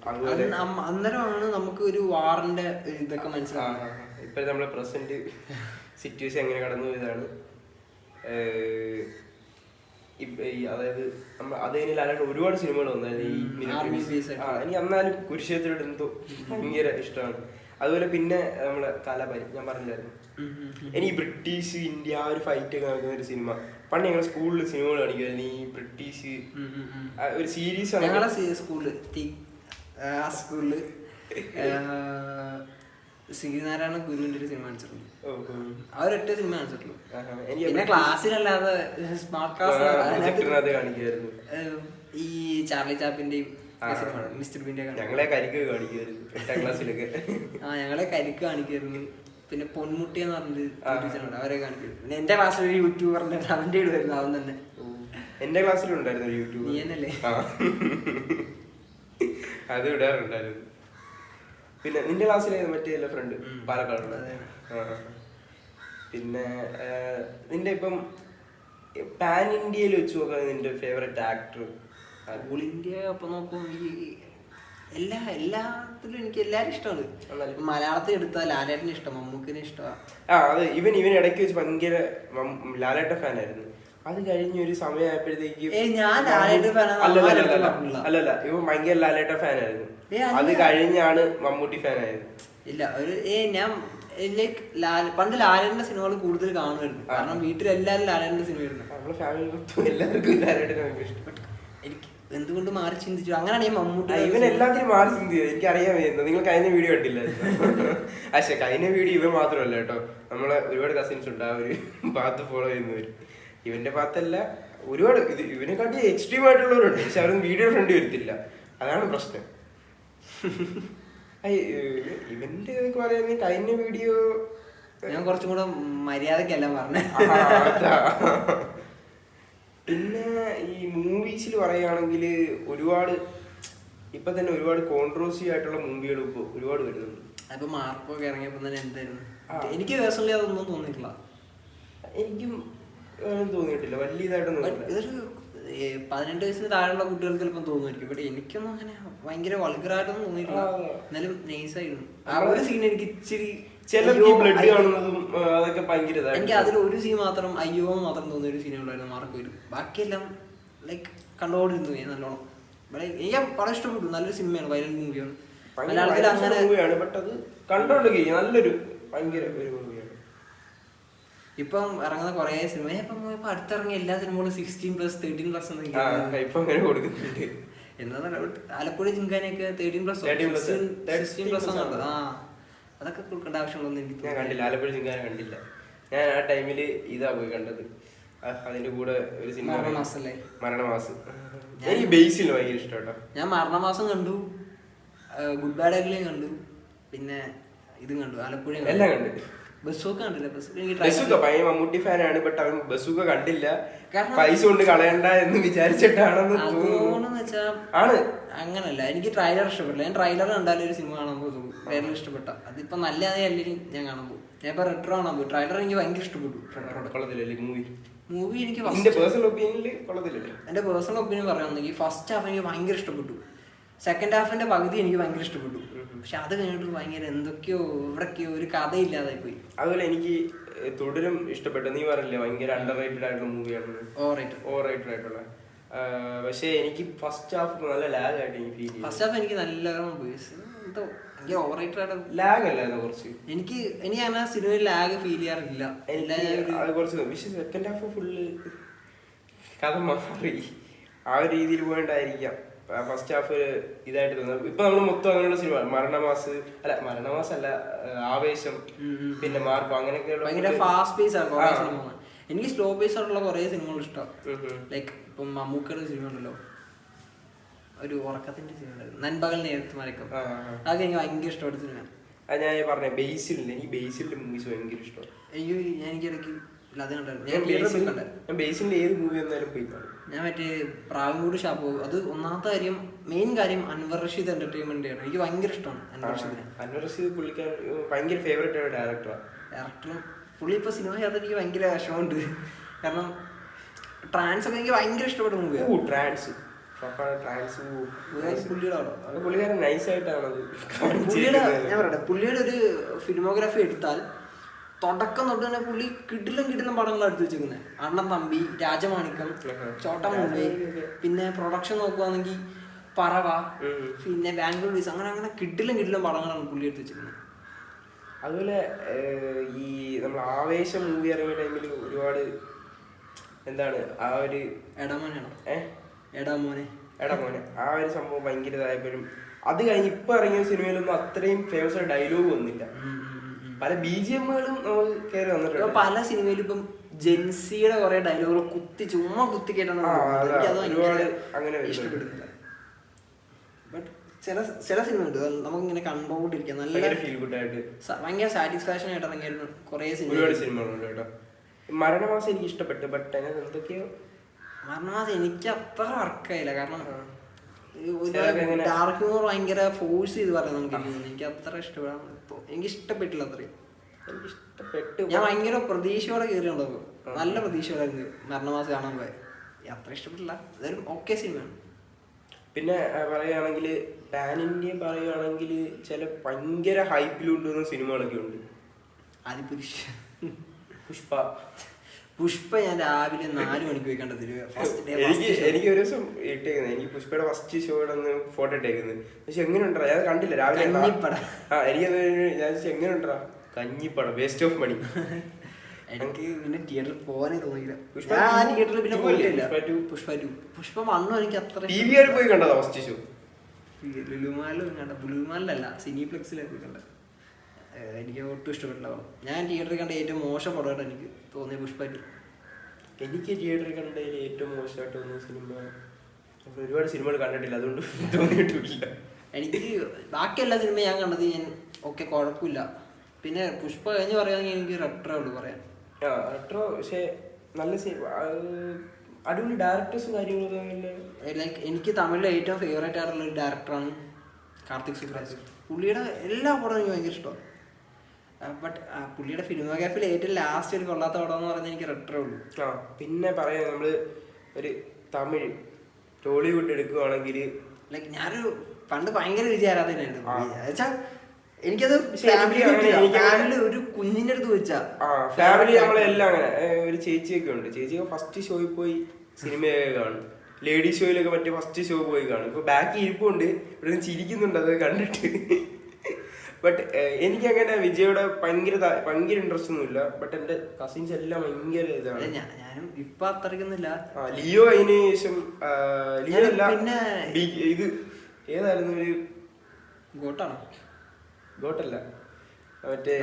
അന്നേരമാണ് നമുക്ക് ഒരു വാറിന്റെ ഇതൊക്കെ മനസ്സിലാവുന്നത്. ഇപ്പൊ നമ്മളെ പ്രസന്റ് സിറ്റുവേഷൻ എങ്ങനെ കടന്നു പോയതാണ്. അതായത് അത് കഴിഞ്ഞാൽ ലാലേട്ടൻ ഒരുപാട് സിനിമകൾ വന്നു. എനിക്ക് എന്നാലും കുരുക്ഷേത്രം എന്തോ ഭയങ്കര ഇഷ്ടമാണ്. അതുപോലെ പിന്നെ നമ്മളെ കാലാപാനി ഞാൻ പറഞ്ഞില്ലായിരുന്നു. എനിക്ക് ബ്രിട്ടീഷ് ഇന്ത്യ ആ ഒരു ഫൈറ്റ് ഒക്കെ നടക്കുന്ന ഒരു സിനിമ. പണ്ട് ഞങ്ങൾ സ്കൂളിൽ സിനിമകൾ കാണിക്കുമായിരുന്നു. ഈ ബ്രിട്ടീഷ് ഒരു സീരീസ് ആണ് സ്കൂളില് ശ്രീനാരായണ ഗുരുവിന്റെ ഒരു സിനിമ കാണിച്ചിട്ടുണ്ട്. ഓ, ആ ഒരൊറ്റ സിനിമ കാണിച്ചിട്ടുള്ളൂ. എനിക്ക് പിന്നെ ക്ലാസ്സിലല്ലാതെ സ്മാർട്ട് ക്ലാസ് പ്രൊജക്ടറിനകത്ത് കാണിക്കുമായിരുന്നു. ഈ ചാർലി ചാപ്പിന്റെയും മിസ്റ്റർ ബീന്റെ ഞങ്ങളെ കരിക്ക് കാണിക്കുമായിരുന്നു 8ാം ക്ലാസ്സിലൊക്കെ. ഞങ്ങളെ കരിക്ക് കാണിക്കുമായിരുന്നു. പിന്നെ പൊന്മുട്ടി എന്ന് പറഞ്ഞിട്ട് അവരെ കാണിക്കും. പിന്നെ എന്റെ ക്ലാസ്സിൽ ഒരു യൂട്യൂബറിന്റെ അവന്റെ ഇടുമായിരുന്നു. അവൻ തന്നെ എന്റെ ക്ലാസ്സിലുണ്ടായിരുന്നു ഒരു യൂട്യൂബർ. നീ തന്നെയല്ലേ? അത് ഇടാറുണ്ടായിരുന്നു. പിന്നെ നിന്റെ ക്ലാസ്സിലെ മറ്റേ ഫ്രണ്ട് പാലക്കാടുള്ള. പിന്നെ നിന്റെ ഇപ്പം പാൻ ഇന്ത്യയിൽ വെച്ച് നോക്കാൻ നിന്റെ ഫേവറേറ്റ് ആക്ടർ? ഓൾ ഇന്ത്യ അപ്പൊ നോക്കും എല്ലാത്തിലും എനിക്ക് എല്ലാരും ഇഷ്ടമാണ്. മലയാളത്തിൽ എടുത്താൽ ലാലേട്ടനെ ഇഷ്ടം, മമ്മൂക്കിനെ ഇഷ്ടമാണ്. അതെ, ഇവൻ ഇടയ്ക്ക് വെച്ച് ഭയങ്കര ലാലേട്ട ഫാനായിരുന്നു. അത് കഴിഞ്ഞ ഒരു സമയമായപ്പോഴത്തേക്ക് അല്ലല്ല ഇവൻ ഭയങ്കര ലാലേട്ട ഫാനായിരുന്നു. അത് കഴിഞ്ഞാണ് മമ്മൂട്ടി ഫാനായത്. ഇല്ല ഒരു ഞാൻ പണ്ട് ലാലേട്ടന്റെ സിനിമകൾ കൂടുതൽ കാണുമായിരുന്നു. കാരണം വീട്ടിലെല്ലാരും ലാലേട്ടന്റെ സിനിമ ആയിരുന്നു. നമ്മളെ ഫാമിലി എല്ലാവർക്കും ലാലേട്ടനെ ഭയങ്കര ഇഷ്ടപ്പെട്ടു. എനിക്ക് എന്തുകൊണ്ട് മാറി ചിന്തിച്ചു അങ്ങനെയാണ് ഞാൻ മമ്മൂട്ടി. ഇവൻ എല്ലാത്തിനും മാറി ചിന്തിച്ചത് എനിക്ക് അറിയാമായിരുന്നു. നിങ്ങൾ കഴിഞ്ഞ വീഡിയോ കണ്ടില്ലായിരുന്നു? പക്ഷെ കഴിഞ്ഞ വീഡിയോ ഇവൻ മാത്രമല്ല കേട്ടോ, നമ്മളെ ഒരുപാട് കസിൻസ് ഉണ്ട് ആ ഒരു പാത്ത് ഫോളോ ചെയ്യുന്നവർ. ഇവന്റെ പാത്തല്ല, ഒരുപാട് ഇവനെക്കാട്ടി എക്സ്ട്രീം ആയിട്ടുള്ളവരുണ്ട്. പക്ഷെ അവരൊന്നും വീഡിയോ ഫ്രണ്ട് വരത്തില്ല, അതാണ് പ്രശ്നം. ഇവന്റെ പറയുന്നത് കഴിഞ്ഞ വീഡിയോ ഞാൻ കുറച്ചും കൂടെ മര്യാദക്കെല്ലാം പറഞ്ഞ. പിന്നെ ഈ മൂവീസിൽ പറയുകയാണെങ്കിൽ ഒരുപാട് ഇപ്പൊ തന്നെ ഒരുപാട് കോൺട്രോവേഴ്സി ആയിട്ടുള്ള മൂവികൾ ഇപ്പൊ ഒരുപാട് വരുന്നുണ്ട്. അപ്പൊ മാർക്കൊക്കെ ഇറങ്ങിയപ്പോ തന്നെ എന്തായിരുന്നു? എനിക്ക് പേഴ്സണലി അതൊന്നും തോന്നിയിട്ടില്ല. എനിക്കും തോന്നിയിട്ടില്ല വലിയ ഇതായിട്ടൊന്നും. ഇതൊരു 18 വയസ്സിന് താഴെയുള്ള കുട്ടികൾക്ക് ചിലപ്പം തോന്നുമായിരിക്കും. ബട്ട് എനിക്കൊന്നും അങ്ങനെ ഭയങ്കര വൾഗറായിട്ടൊന്നും തോന്നിയിട്ടില്ല. എന്നാലും നൈസായിരുന്നു. ആ ഒരു സീൻ എനിക്ക് ഇച്ചിരി എനിക്ക് അതിൽ ഒരു സീൻ മാത്രം അയ്യോ മാത്രം തോന്നിയ ഒരു സീനുകളായിരുന്നു മാർക്ക് വരും. ബാക്കിയെല്ലാം ലൈക്ക് കണ്ടോണ്ടിരുന്നു ഞാൻ നല്ലോണം. എനിക്ക് വളരെ ഇഷ്ടപ്പെട്ടു. നല്ലൊരു സിനിമയാണ്, വയലന്റ് മൂവിയാണ്. മലയാളത്തിൽ അങ്ങനെ നല്ലൊരു ഭയങ്കര ഇപ്പം ഇറങ്ങുന്ന കുറെ സിനിമ ഇപ്പൊ അടുത്തിറങ്ങിയ എല്ലാ സിനിമകളും 16+, 13+ കൊടുക്കുന്നുണ്ട്. എന്താ ആലപ്പുഴ ജിങ്കാനൊക്കെ 13+, 16+ ആണ്. അതൊക്കെ കൊടുക്കേണ്ട ആവശ്യമുള്ളൊന്നും എനിക്ക് ഞാൻ കണ്ടില്ല. ആലപ്പുഴ ജിങ്കാന കണ്ടില്ല. ഞാൻ ആ ടൈമില് ഇതാ പോയി കണ്ടത്. അതിന്റെ കൂടെ ഒരു സിനിമ മരണമാസം. എനിക്ക് ബേസിൽ ഭയങ്കര ഇഷ്ടം. ഞാൻ മരണമാസം കണ്ടു, ഗുഡ് ബാഡ് അഗ്ലിയും കണ്ടു, പിന്നെ ഇതും കണ്ടു, ആലപ്പുഴ എല്ലാം കണ്ടു. ബസ്സൊക്കെ കണ്ടില്ല. ബസ്സൊക്കെ ഭയങ്കര മമ്മൂട്ടി ഫാനാണ്. ബട്ട് അവൻ ബസ്സൊക്കെ കണ്ടില്ല, പൈസ കൊണ്ട് കളയണ്ട എന്ന് വിചാരിച്ചിട്ടാണെന്ന് ആണ്. അങ്ങനല്ല, എനിക്ക് ട്രailer ഇഷ്ടപ്പെട്ടില്ല. ഞാൻ ട്രailer കണ്ടാലും ഒരു സിനിമ കാണാൻ പോകും. ട്രailer ഇഷ്ടപ്പെട്ട അതിപ്പോ നല്ലതേ അല്ലെങ്കിൽ ഞാൻ കാണാൻ പോകും. ഞാൻ ഇപ്പൊ റെട്രോ കാണാൻ പോകും. ട്രailer എനിക്ക് ഭയങ്കര ഇഷ്ടപ്പെട്ടു. മൂവി എനിക്ക് എന്റെ പേഴ്സണൽ ഒപ്പീനിയൻ പറയുകയാണെങ്കിൽ ഫസ്റ്റ് ഹാഫ് എനിക്ക് ഭയങ്കര ഇഷ്ടപ്പെട്ടു. സെക്കൻഡ് ഹാഫിന്റെ പകുതി എനിക്ക് ഭയങ്കര ഇഷ്ടപ്പെട്ടു. പക്ഷെ അത് കഴിഞ്ഞിട്ട് ഭയങ്കര എന്തൊക്കെയോ ഇവിടൊക്കെയോ ഒരു കഥയില്ലാതായി പോയി. അതുപോലെ എനിക്ക് തുടരും ഇഷ്ടപ്പെട്ടു. നീ പറഞ്ഞില്ലേ ഭയങ്കര അണ്ടർ റേറ്റഡ് ആയിട്ടുള്ള മൂവിയാണ്, ഓവർ റേറ്റഡ് ആയിട്ടുള്ള. പക്ഷെ എനിക്ക് ഫസ്റ്റ് ഹാഫ് നല്ല ലാഗ് ആയിട്ട് എനിക്ക് ഫീൽ ചെയ്തു. ഫസ്റ്റ് ഹാഫ് എനിക്ക് നല്ല എന്തോ എനിക്ക് ഓവർ റേറ്റഡ് ആയിട്ട് ലാഗ് അല്ലായിരുന്നു കുറച്ച്. എനിക്ക് അങ്ങനെ സിനിമയിൽ ലാഗ് ഫീൽ ചെയ്യാറില്ല. സെക്കൻഡ് ഹാഫ് ഫുള്ള് കഥ മാറി ആ ഒരു രീതിയിൽ പോയിട്ടായിരിക്കാം ഫസ്റ്റ് ഹാഫ് ഇതായിട്ട് തോന്നുന്നത്. ഇപ്പൊ നമ്മൾ മൊത്തം അങ്ങനെയുള്ള സിനിമ മരണമാസല്ല ആവേശം, പിന്നെ മാർക്കോ, അങ്ങനെയൊക്കെയുള്ള ഭയങ്കര ഫാസ്റ്റ് പേസ് ആണ് കുറെ സിനിമ. എനിക്ക് സ്ലോ പേസ് ആയിട്ടുള്ള കുറെ സിനിമകൾ ഇഷ്ടം. ലൈക്ക് ഇപ്പം മമ്മൂക്കയുടെ സിനിമ ഉണ്ടല്ലോ, ഒരു ഉറക്കത്തിന്റെ സിനിമ നൻപകൽ നേരത്ത് മരക്കം, അതൊക്കെ എനിക്ക് ഭയങ്കര ഇഷ്ടപ്പെട്ട സിനിമ. ഞാൻ പറഞ്ഞ ബേസിലുണ്ട്, എനിക്ക് ബേസിലെ മൂവീസ് ഭയങ്കര ഇഷ്ടമാണ്. എനിക്ക് ഇടയ്ക്ക് അത് കണ്ടായിരുന്നു. ഞാൻ ബേസിന്റെ ഏത് മൂവി വന്നാലും പോയി കാണും. ഞാൻ മറ്റേ പ്രാവിൻകൂട് ഷാപ്പു, അത് ഒന്നാമത്തെ കാര്യം മെയിൻ കാര്യം അൻവർ റഷീദ് എന്റർടൈൻമെന്റ് ആണ്. എനിക്ക് ഭയങ്കര ഇഷ്ടമാണ് അൻവർ റഷീദ്. പുള്ളിക്കാരൻ ഭയങ്കര ഫേവറേറ്റ് ആയ ഡയറക്ടറും പുള്ളി ഇപ്പൊ സിനിമ ചെയ്യാത്ത എനിക്ക് ഭയങ്കര വിഷമമുണ്ട്. കാരണം ട്രാൻസ് ഒക്കെ എനിക്ക് ഭയങ്കര ഇഷ്ടപ്പെട്ട മൂവിയാണ്. പുള്ളിക്കാരൻ നൈസായിട്ടാണത്. ഞാൻ പറയട്ടെ, പുള്ളിയുടെ ഒരു ഫിലിമോഗ്രാഫി എടുത്താൽ തുടക്കം തൊട്ട് തന്നെ പുള്ളി കിടിലം പടങ്ങളാണ് എടുത്ത് വെച്ചിരിക്കുന്നത്. അണ്ണൻ തമ്പി, രാജമാണിക്കം, ചോട്ട മുംബൈ, പിന്നെ പ്രൊഡക്ഷൻ നോക്കുവാണെങ്കിൽ പറവ, പിന്നെ ബാംഗ്ലൂർ ഡേയ്സ്, അങ്ങനെ കിടിലം പടങ്ങളാണ് പുള്ളി എടുത്ത് വെച്ചിരിക്കുന്നത്. അതുപോലെ ഈ നമ്മൾ ആവേശം മൂവി ഇറങ്ങിയ ടൈമിൽ ഒരുപാട് എന്താണ് ആ ഒരു എടാമോനെ ആ ഒരു സംഭവം ഭയങ്കര ഇതായപ്പോഴും അത് കഴിഞ്ഞ് ഇപ്പൊ ഇറങ്ങിയ സിനിമയിലൊന്നും അത്രയും ഫേമസ് ആയ ഡയലോഗ് വന്നില്ല. പല BGMകളും നമുക്ക് കയറി വന്നിട്ടുണ്ട്. പല സിനിമയിലും ഇപ്പം ജെൻസിയുടെ കുറെ ഡയലോഗുകൾ ചുമ്മാ കുത്തി കേട്ടാണ് അങ്ങനെ ഇഷ്ടപ്പെടുന്നില്ല. ബട്ട് ചില സിനിമ ഉണ്ട് നമുക്കിങ്ങനെ കണ്ടോണ്ടിരിക്കാം, നല്ല ഫീൽ ഗുഡ് ആയിട്ട് ഭയങ്കര സാറ്റിസ്ഫാക്ഷൻ ആയിട്ട് ഇറങ്ങിയിരുന്നു കുറെ ഒരുപാട് സിനിമകളുണ്ട് കേട്ടോ. മരണമാസം എനിക്ക് ഇഷ്ടപ്പെട്ടു. ബട്ട് അതിനകത്ത് എന്തൊക്കെയോ മരണമാസം എനിക്ക് അത്ര വർക്കായില്ല. കാരണം ഡാർക്ക് ഹ്യൂമർ ഭയങ്കര ഫോഴ്സ് ചെയ്ത് പറയാൻ നമുക്ക് എനിക്ക് അത്ര ഇഷ്ടപ്പെടാൻ എനിക്ക് ഇഷ്ടപ്പെട്ടില്ല അത്രയും. എനിക്ക് ഇഷ്ടപ്പെട്ടു. ഞാൻ ഭയങ്കര പ്രതീക്ഷയോടെ കയറിയുണ്ടോ, നല്ല പ്രതീക്ഷയോടായിരുന്നു മരണമാസം കാണാൻ പോയത്. അത്ര ഇഷ്ടപ്പെട്ടില്ല, അതായത് ഓക്കെ സിനിമയാണ്. പിന്നെ പറയുകയാണെങ്കിൽ പാൻ ഇന്ത്യ പറയുകയാണെങ്കിൽ ചില ഭയങ്കര ഹൈപ്പിലുണ്ടെന്ന സിനിമകളൊക്കെ ഉണ്ട്. ആദിപുരുഷ്, പുഷ്പ ഞാൻ രാവിലെ 4 മണിക്ക് പോയി കണ്ടത്. എനിക്ക് ഒരു ദിവസം ഇട്ടേക്കുന്നത്, എനിക്ക് പുഷ്പയുടെ ഫസ്റ്റ് ഷോയുടെ ഒന്ന് ഫോട്ടോ ഇട്ടേക്കുന്നത്. പക്ഷെ എങ്ങനെ ഉണ്ടാ, ഞാൻ കണ്ടില്ല രാവിലെ. എനിക്കത് ഞാൻ എങ്ങനെ കഞ്ഞിപ്പടം, വേസ്റ്റ് ഓഫ് മണി. എനിക്ക് പിന്നെ തിയേറ്ററിൽ പോകാനേ തോന്നിയില്ല. തിയേറ്ററിൽ പിന്നെ പോയിട്ടില്ല. പുഷ്പ 1 എനിക്ക് അത്ര പോയി കണ്ടതാ ഫസ്റ്റ് ഷോ. ലുലുമാലല്ല, സിനിപ്ലെക്സിലേക്ക് കണ്ടത്. എനിക്ക് ഒട്ടും ഇഷ്ടപ്പെട്ടില്ല. ഞാൻ തിയേറ്ററിൽ കണ്ട ഏറ്റവും മോശം പടമായിട്ട് എനിക്ക് തോന്നിയ പുഷ്പ 2. എനിക്ക് തിയേറ്ററിൽ കണ്ടതിൽ ഏറ്റവും മോശമായിട്ട് തോന്നിയ സിനിമ, ഒരുപാട് സിനിമകൾ കണ്ടിട്ടില്ല അതുകൊണ്ട് തോന്നിയിട്ടില്ല. എനിക്ക് ബാക്കി എല്ലാ സിനിമയും ഞാൻ കണ്ടത് ഞാൻ ഓക്കെ കുഴപ്പമില്ല. പിന്നെ പുഷ്പ കഴിഞ്ഞ് പറയുകയാണെങ്കിൽ എനിക്ക് റെട്രോ ഉള്ളു പറയാൻ. റെട്രോ പക്ഷേ നല്ല സിനിമ, അടിപൊളി ഡയറക്ടേഴ്സും കാര്യങ്ങളൊക്കെ. ലൈക്ക് എനിക്ക് തമിഴിലെ ഏറ്റവും ഫേവറേറ്റ് ആയിട്ടുള്ള ഒരു ഡയറക്ടറാണ് കാർത്തിക് സുബ്രാജ്. പുള്ളിയുടെ എല്ലാ പടവും എനിക്ക് ഭയങ്കര ഇഷ്ടമാണ്. ബട്ട് പുള്ളിയുടെ ഫിലിമോഗ്രാഫിയിൽ ഏറ്റവും ലാസ്റ്റ് ഒരു കൊള്ളാത്ത പടം എന്ന് പറയുന്നത് എനിക്ക് റെട്രോ ഉള്ളൂ. പിന്നെ പറയാം, നമ്മൾ ഒരു തമിഴ് ടോളിവുഡ് എടുക്കുകയാണെങ്കിൽ ലൈക്ക് ഞാനൊരു പണ്ട് ഭയങ്കര വിജയാരാധനായിരുന്നു. വെച്ചാൽ എനിക്കത് ഫാമിലി ഒരു കുഞ്ഞിന്റെ അടുത്ത് വെച്ചാ ഫാമിലി നമ്മളെല്ലാം അങ്ങനെ. ഒരു ചേച്ചിയൊക്കെ ഉണ്ട്, ചേച്ചിയൊക്കെ ഫസ്റ്റ് ഷോയിൽ പോയി സിനിമയൊക്കെ കാണും. ലേഡി ഷോയിലൊക്കെ മറ്റേ ഫസ്റ്റ് ഷോ പോയി കാണും. ഇപ്പൊ ബാക്കി ഇരിപ്പുണ്ട്, ഇവിടെ ചിരിക്കുന്നുണ്ട് അത് കണ്ടിട്ട്. ബട്ട് എനിക്കങ്ങനെ വിജയുടെ ഭയങ്കര ഇൻട്രസ്റ്റ് ഒന്നുമില്ല. ബട്ട് എന്റെ കസിൻസ് എല്ലാം ഭയങ്കര ഇതാണ്. ഞാനും ഇപ്പൊ അത്രയ്ക്കൊന്നുമില്ല. ലിയോ അതിന് ശേഷം ലിയോ അല്ല, പിന്നെ ഇത് ഏതായിരുന്നു, ഒരു ഗോട്ടല്ല മറ്റേ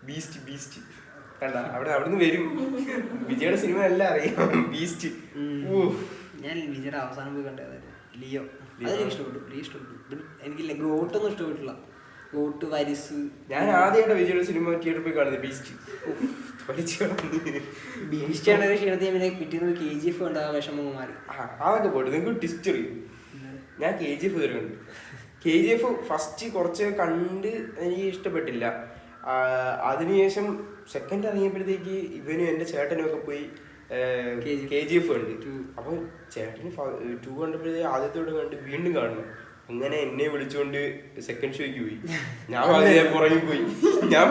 ബീസ്റ്റ് കണ്ട അവിടുന്ന് വരും. വിജയുടെ സിനിമ എല്ലാം അറിയാം. ബീസ്റ്റ് ഞാൻ വിജയുടെ അവസാനം പോയി കണ്ടതായിരുന്നു ലിയോ. അതെനിക്ക് ഇഷ്ടപ്പെട്ടു. എനിക്ക് ഗോട്ടൊന്നും ഇഷ്ടപ്പെട്ടില്ല. ഗോട്ട്, വാരിസ്. ഞാൻ ആദ്യമായിട്ട് വിജയുടെ സിനിമ തിയേറ്ററിൽ പോയി കാണുന്നത് ബീസ്റ്റ്. ബീസ്റ്റാണ് ക്ഷീണത്തിൽ പിന്നെ പിറ്റേന്ന് KGF കണ്ട വിഷമം മാറി. അതൊക്കെ പോയിട്ട് നിങ്ങൾക്ക് ടിസ്റ്റ് അറിയും. ഞാൻ KGF കയറി കണ്ടു. KGF ഫസ്റ്റ് കുറച്ച് കണ്ട് എനിക്ക് ഇഷ്ടപ്പെട്ടില്ല. അതിനുശേഷം സെക്കൻഡ് ഇറങ്ങിയപ്പോഴത്തേക്ക് ഇവനും എൻ്റെ ചേട്ടനും ഒക്കെ പോയി KGF കണ്ട്. അപ്പൊ ചേട്ടന് 2 കണ്ടപ്പോഴത്തേക്ക് ആദ്യത്തോടെ കണ്ട് വീണ്ടും കാണണം. അങ്ങനെ എന്നെ വിളിച്ചുകൊണ്ട് സെക്കൻഡ് ഷോയ്ക്ക് പോയി. ഞാൻ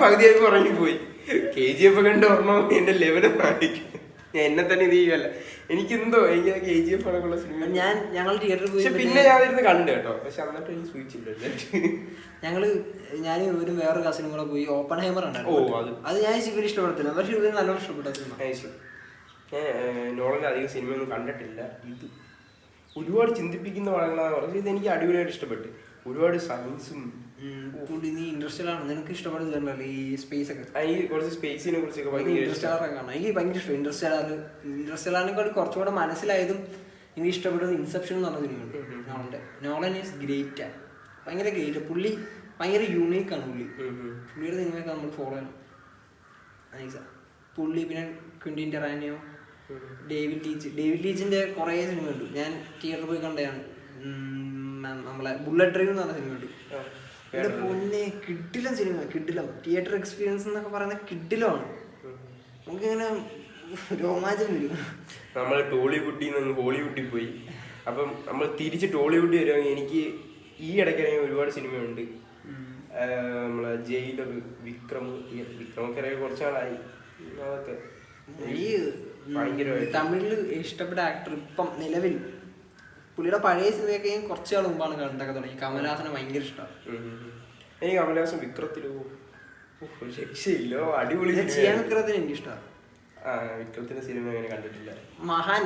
പകുതിയായി ഉറങ്ങിപ്പോയി. KGF കണ്ട് ഓർമ്മ എന്റെ ലെവല് മാറിക്കും. ഞാൻ എന്നെ തന്നെ ഇത് ചെയ്യുമല്ല. എനിക്കെന്തോ എനിക്ക് KGF അടക്കമുള്ള സിനിമ ഞങ്ങൾ തിയേറ്ററിൽ പോയി. പിന്നെ ഞാൻ ഇരുന്ന് കണ്ടു കേട്ടോ. പക്ഷെ എന്നിട്ട് എനിക്ക് സൂചിച്ചില്ല. ഞാൻ ഇവരും വേറൊരു കസിനും കൂടെ പോയി ഓപ്പൺഹൈമർ ഉണ്ടായിരുന്നു. അത് ഞാൻ ഇവര് ഇഷ്ടപ്പെടത്തില്ല, പക്ഷെ ഇവര് നല്ലോണം ഇഷ്ടപ്പെട്ട സിനിമ. ഞാൻ നോളന്റെ അധികം സിനിമയൊന്നും കണ്ടിട്ടില്ല. ഇത് ഒരുപാട് ചിന്തിപ്പിക്കുന്ന പടങ്ങളാണ് പറഞ്ഞത്. ഇത് എനിക്ക് അടിപൊളിയായിട്ട് ഇഷ്ടപ്പെട്ടു. ഒരുപാട് സയൻസും നീ ഇൻട്രസ്റ്റഡ് ആണ്, നിനക്ക് ഇഷ്ടപ്പെടുന്നുണ്ടല്ലോ ഈ സ്പേസ് ഒക്കെ. കുറച്ച് സ്പേസിനെ കുറിച്ചൊക്കെ എനിക്ക് ഭയങ്കര ഇഷ്ടം. ഇൻട്രസ്റ്റലാറിനെക്കാൾ കുറച്ചുകൂടെ മനസ്സിലായതും എനിക്ക് ഇഷ്ടപ്പെട്ടത് ഇൻസെപ്ഷൻ എന്ന് പറഞ്ഞ സിനിമയുണ്ട്. നോളൻ ഈസ് ഗ്രേറ്റ്, ഭയങ്കര ഗ്രേറ്റ്. പുള്ളി ഭയങ്കര യൂണീക്കാണ്. പുള്ളിയുടെ സിനിമയൊക്കെ നമ്മൾ ഫോളോ ചെയ്യണം. പുള്ളി പിന്നെ ക്വിന്റീൻ ടെറാനിയോ, ഡേവിഡ് ലീച്ചിന്റെ കുറേ സിനിമയുണ്ട്. ഞാൻ തിയേറ്ററിൽ പോയി കണ്ടതാണ്. നമ്മളെ ബുള്ളറ്റ് ഡ്രൈവ് എന്ന് പറഞ്ഞ സിനിമയുണ്ട്. എന്റെ പൊന്നെ കിഡിലം സിനിമ, കിഡിലം. തിയേറ്റർ എക്സ്പീരിയൻസ് എന്നൊക്കെ പറയുന്നത് കിഡിലമാണ്. നമുക്കിങ്ങനെ രോമാഞ്ചം വരും. നമ്മൾ ടോളിവുഡിൽ നിന്ന് ഹോളിവുഡിൽ പോയി. അപ്പം നമ്മൾ തിരിച്ച് ടോളിവുഡിൽ വരുവാണെങ്കിൽ എനിക്ക് ഈ ഇടയ്ക്കിറങ്ങിയ ഒരുപാട് സിനിമയുണ്ട്. നമ്മളെ ജയിലർ, വിക്രമൊക്കെ ഇറങ്ങി കുറച്ച് നാളായി. അതൊക്കെ തമിഴിൽ ഇഷ്ടപ്പെട്ട ആക്ടർ ഇപ്പം നിലവിൽ പുള്ളിയുടെ പഴയ സിനിമയൊക്കെ കുറച്ച് നാൾ മുമ്പാണ് കണ്ടൊക്കെ തുടങ്ങി. കമലഹാസനെ ഭയങ്കര ഇഷ്ടമാണ്. എനിക്ക് കമലഹാസൻ വിക്രത്തിലോ രക്ഷയില്ലോ, അടിപൊളി വിക്രത്തിന് എനിക്ക് ഇഷ്ടമാണ്. വിക്രത്തിന്റെ സിനിമ അങ്ങനെ കണ്ടിട്ടില്ല.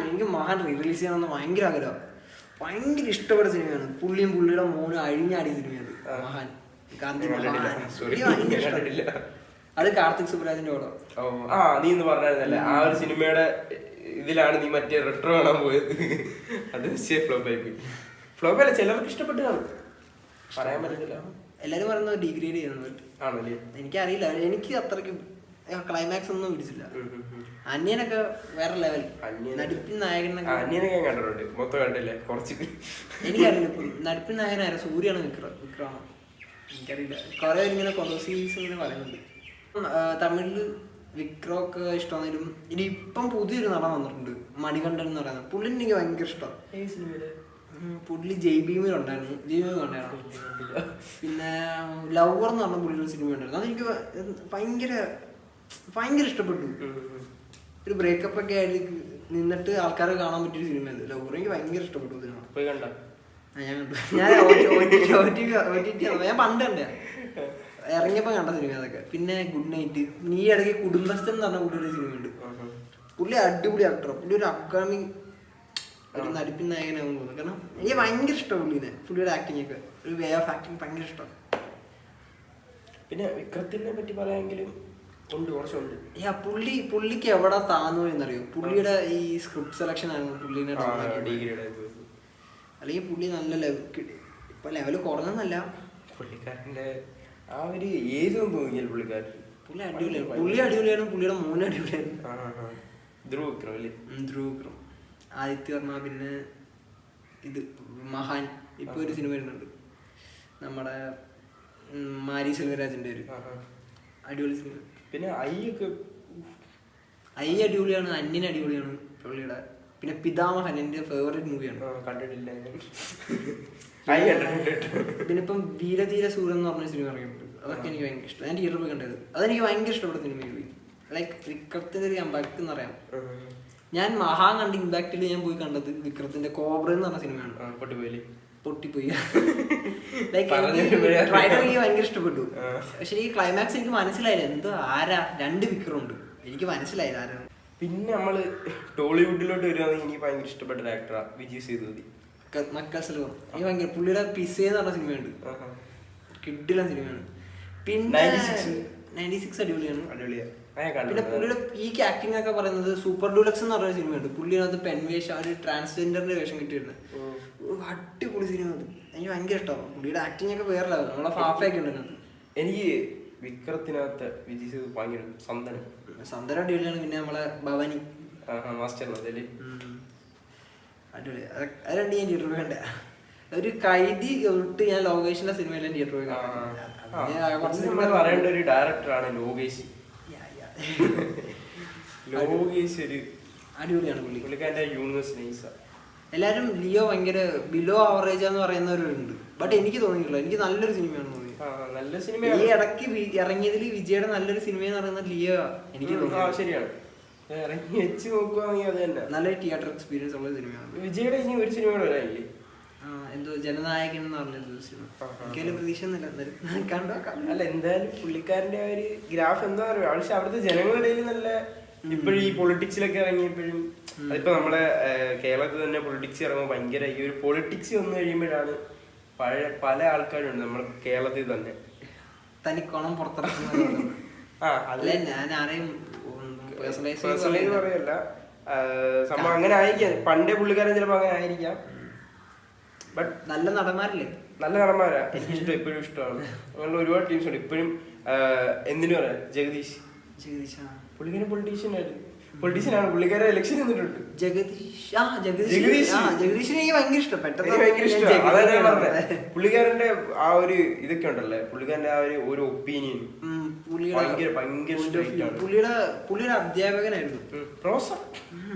എനിക്ക് മഹാൻ റിലീസ് ചെയ്യണമെന്ന് ഭയങ്കര ആഗ്രഹം. ഭയങ്കര ഇഷ്ടപ്പെട്ട സിനിമയാണ്. പുള്ളിയും പുള്ളിയുടെ മോനും അഴിഞ്ഞാടിയ സിനിമയാണ് മഹാൻ. അത് കാർത്തിക് സുബ്രാജിന്റെ കൂടെ. നീ എന്ന് പറഞ്ഞായിരുന്നല്ലേ ആ ഒരു സിനിമയുടെ ഇതിലാണ് നീ മറ്റേ റെട്രോ കാണാൻ പോയത്. അത് ഫ്ലോപ്പ് അല്ല, ചിലർക്ക് ഇഷ്ടപ്പെട്ടു കാണും, പറയാൻ പറ്റത്തില്ല. എല്ലാരും പറയുന്നത് ഡിഗ്രേഡ് ചെയ്യുന്നത് ആണല്ലേ, എനിക്കറിയില്ല. എനിക്ക് അത്രയ്ക്ക് ക്ലൈമാക്സ് ഒന്നും പിടിച്ചില്ല. അന്യനൊക്കെ വേറെ ലെവൽ. നടിപ്പിൻ നായകനൊക്കെ കണ്ടിട്ടുണ്ട്, മൊത്തം കണ്ടില്ലേ കുറച്ച്. എനിക്കറിയില്ല ഇപ്പം നടിപ്പിൻ നായകനായ സൂര്യാണ് വിക്രമ എനിക്കറിയില്ല. കുറെ ഇങ്ങനെ കൊറോസീസ് ഇങ്ങനെ പറയുന്നുണ്ട്. തമിഴില് വിക്രമൊക്കെ ഇഷ്ടമാണെങ്കിലും ഇനി ഇപ്പം പുതിയൊരു നടൻ വന്നിട്ടുണ്ട്, മണികണ്ഠൻ എന്ന് പറയുന്നത്. പുള്ളിന് എനിക്ക് ഭയങ്കര ഇഷ്ടമാണ്. പുള്ളി ജയ്ഭീമിലുണ്ടായിരുന്നു, പിന്നെ ലവർ എന്ന് പറഞ്ഞ പുള്ളിയുടെ സിനിമ ഉണ്ടായിരുന്നു. അതെനിക്ക് ഭയങ്കര ഭയങ്കര ഇഷ്ടപ്പെട്ടു. ഒരു ബ്രേക്കപ്പ് ഒക്കെ ആയിട്ട് നിന്നിട്ട് ആൾക്കാരെ കാണാൻ പറ്റിയൊരു സിനിമ അത് ലവർ. എനിക്ക് ഭയങ്കര ഇഷ്ടപ്പെട്ടു സിനിമ. ഞാൻ കണ്ടു. ഞാൻ പണ്ട് കണ്ടേ, ഇറങ്ങിയപ്പോ കണ്ട സിനിമ അതൊക്കെ. പിന്നെ ഗുഡ് നൈറ്റ്, നീ ഇടയ്ക്ക് കുടുംബസ്ഥൻ എന്ന് പറഞ്ഞ പുള്ളിയുടെ സിനിമയുണ്ട്. പുള്ളി അടിപൊളി ആക്ടർ. പുള്ളി ഒരു അപ്കമിങ് ഒരു നടിപ്പിൻ നായകനാകും തോന്നുന്നു. കാരണം എനിക്ക് ഭയങ്കര ഇഷ്ടമാണ് പുള്ളിനെ, പുള്ളിയുടെ ആക്ടിങ് ഒക്കെ, ഒരു വേ ഓഫ് ആക്ടിങ് ഭയങ്കര ഇഷ്ടമാണ്. പിന്നെ വിക്രത്തിനെ പറ്റി പറയാമെങ്കിലും പുള്ളിക്ക് എവിടെ താന്നു എന്നറിയോ? പുള്ളിയുടെ ഈ സ്ക്രിപ്റ്റ് സെലക്ഷൻ ആണ് പുള്ളിനെ. അല്ലെങ്കിൽ പുള്ളി നല്ല ഇപ്പൊ ലെവല് കുറഞ്ഞെന്നല്ല, പുള്ളിക്കാരന്റെ ആ ഒരു ഏജ് തോന്നിയാൽ പുള്ളി അടിപൊളിയാണ്. പുള്ളി അടിപൊളിയാണ്, പുള്ളിയുടെ മോന് അടിപൊളിയാണ്. ധ്രുവ് വിക്രം, ആദിത്യ വർമ്മ, പിന്നെ ഇത് മഹാൻ. ഇപ്പൊ ഒരു സിനിമ വരുന്നുണ്ട് നമ്മുടെ മാരി സെൽവരാജിന്റെ ഒരു അടിപൊളി സിനിമ. പിന്നെ ഐ അടിപൊളിയാണ്, അന്യൻ അടിപൊളിയാണ് പുള്ളിയുടെ. പിന്നെ പിതാമഹൻ എന്റെ ഫേവറേറ്റ് മൂവിയാണ്. കണ്ടിട്ടില്ല. പിന്നെ ഇപ്പം വീരധീര സൂര്യൻ എന്ന് പറഞ്ഞ സിനിമ ഇറങ്ങിയിട്ടുണ്ട്. അതൊക്കെ എനിക്ക് ഭയങ്കര ഇഷ്ടം. ഞാൻ തിയേറ്ററിൽ പോയി കണ്ടത്. അതെനിക്ക് ഭയങ്കര ഇഷ്ടപ്പെട്ട സിനിമ. ലൈക്ക് വിക്രത്തിന്റെ ഒരു കമ്പാക്ട് എന്ന് പറയാം. ഞാൻ മഹാൻ കണ്ട് ഇമ്പാക്റ്റിൽ ഞാൻ പോയി കണ്ടത് വിക്രത്തിന്റെ കോബ്ര എന്ന് പറഞ്ഞ സിനിമയാണ്. പൊട്ടിപ്പോയി. ലൈക്ക് ട്രailer എനിക്ക് ഭയങ്കര ഇഷ്ടപ്പെട്ടു. പക്ഷെ ഈ ക്ലൈമാക്സ് എനിക്ക് മനസ്സിലായില്ല, എന്തോ ആരാ രണ്ട് വിക്രമുണ്ട്, എനിക്ക് മനസ്സിലായില്ല ആരാണ്. പിന്നെ നമ്മള് ടോളിവുഡിലോട്ട് വരുവാണെങ്കിൽ എനിക്ക് ഭയങ്കര ഇഷ്ടപ്പെട്ട ഒരു ആക്ടറാ വിജയ് സേതുപതി. എനിക്ക് ഭയങ്കര പുള്ളിയുടെ പിസേ എന്ന് പറഞ്ഞ സിനിമയുണ്ട്, കിഡിലുള്ള സിനിമയാണ്. പിന്നെ 96 അടിപൊളിയാണ്. പിന്നെ പുള്ളിയുടെ പീക്ക് ആക്ടിംഗ് ഒക്കെ പറയുന്നത് സൂപ്പർ ഡുലക്സ് എന്ന് പറഞ്ഞ സിനിമയുണ്ട്. പുള്ളിനകത്ത് പെൺവേഷം, ഒരു ട്രാൻസ്ജെൻഡറിന്റെ വേഷം കിട്ടിയിരുന്നത്. അടിപൊളി സിനിമ അത്, എനിക്ക് ഭയങ്കര ഇഷ്ടമാണ്. പുള്ളിയുടെ ആക്ടിംഗ് ഒക്കെ വേറെ ലെവൽ. നമ്മളെ ഫാഫയൊക്കെ ഉണ്ട്. എനിക്ക് വിക്രത്തിനകത്ത് വിജയ് സേതുപതി ഭയങ്കര സന്തന അടിപൊളിയാണ്. പിന്നെ നമ്മളെ ഭവാനി അടിപൊളി. അത് രണ്ട് ഞാൻ തിയേറ്ററിൽ കണ്ട. ഒരു കൈദി തൊട്ട് ഞാൻ ലോകേഷിന്റെ സിനിമയെല്ലാം തിയേറ്ററിൽ പോയി പറയേണ്ട ഒരു ഡയറക്ടറാണ് ലോകേഷ്. അടിപൊളിയാണ് പുള്ളിക്കാരന്റെ യൂണിവേഴ്സ് നൈസാ. എല്ലാരും ലിയോ ഭയങ്കര ബിലോ ആവറേജ് എന്ന് പറയുന്നവരുണ്ട്. ബട്ട് എനിക്ക് തോന്നിയിട്ടില്ല, എനിക്ക് നല്ലൊരു സിനിമയാണ് തോന്നിയത്. നല്ല സിനിമ. ഈ ഇടയ്ക്ക് ഇറങ്ങിയതിൽ വിജയുടെ നല്ലൊരു സിനിമ എന്ന് പറയുന്നത് ലിയോ എനിക്ക് തോന്നുന്നു. ശരിയാണ്, ഇറങ്ങി വെച്ച് നോക്കുവാണെങ്കിൽ അത് തന്നെ നല്ലൊരു തിയേറ്റർ എക്സ്പീരിയൻസ് ഉള്ള സിനിമയാണ്. വിജയുടെ ഇനി ഒരു സിനിമ കൂടെ വരാനില്ലേ? എന്തോ ജനനായകൻ എന്ന് പറഞ്ഞൊരു സിനിമ. എനിക്ക് പ്രതീക്ഷ ഒന്നുമില്ല, കണ്ടോ. അല്ല, എന്തായാലും പുള്ളിക്കാരന്റെ ആ ഒരു ഗ്രാഫ് എന്താ പറയുക, പക്ഷെ അവിടുത്തെ ജനങ്ങളുടെ ഇടയിൽ നല്ല ഇപ്പോഴും ഈ പൊളിറ്റിക്സിലൊക്കെ ഇറങ്ങിയപ്പോഴും അതിപ്പോ നമ്മളെ കേരളത്തിൽ തന്നെ പൊളിറ്റിക്സ് ഇറങ്ങുമ്പോൾ ഭയങ്കര ഈ ഒരു പൊളിറ്റിക്സ് വന്നു കഴിയുമ്പോഴാണ് പഴയ പല ആൾക്കാരുണ്ട് നമ്മുടെ കേരളത്തിൽ തന്നെ തനിക്കോണം പുറത്തിറക്കുന്നത്. ഞാൻ ആരെയും പേഴ്സണലൈസ് പറയല്ല, സംഭവം അങ്ങനെ ആയിരിക്കാം. പണ്ടേ പുള്ളിക്കാരൻ ചിലപ്പോ അങ്ങനെ ആയിരിക്കാം. ബട്ട് നല്ല നടന്മാരില്ലേ, നല്ല നടന്മാരാ എനിക്കിഷ്ടം, ഇപ്പോഴും ഇഷ്ടമാണ്. അങ്ങനെ ഒരുപാട് ടീംസ് ഉണ്ട് ഇപ്പോഴും. എന്തിനു പറയാ, ജഗദീഷ് പുള്ളിക്കാരൻ പൊളിറ്റീഷ്യനാണ്. പുള്ളിക്കാരെ ഇലക്ഷൻ നിന്നിട്ടുണ്ട്. ജഗദീഷിനെ എനിക്ക് ഭയങ്കര ഇഷ്ടം. പുള്ളിക്കാരന്റെ ആ ഒരു ഇതൊക്കെ ഉണ്ടല്ലേ, പുള്ളിക്കാരന്റെ ആ ഒരു ഒപ്പീനിയൻ പുള്ളിയുടെ അധ്യാപകനായിരുന്നു പ്രൊഫസർ.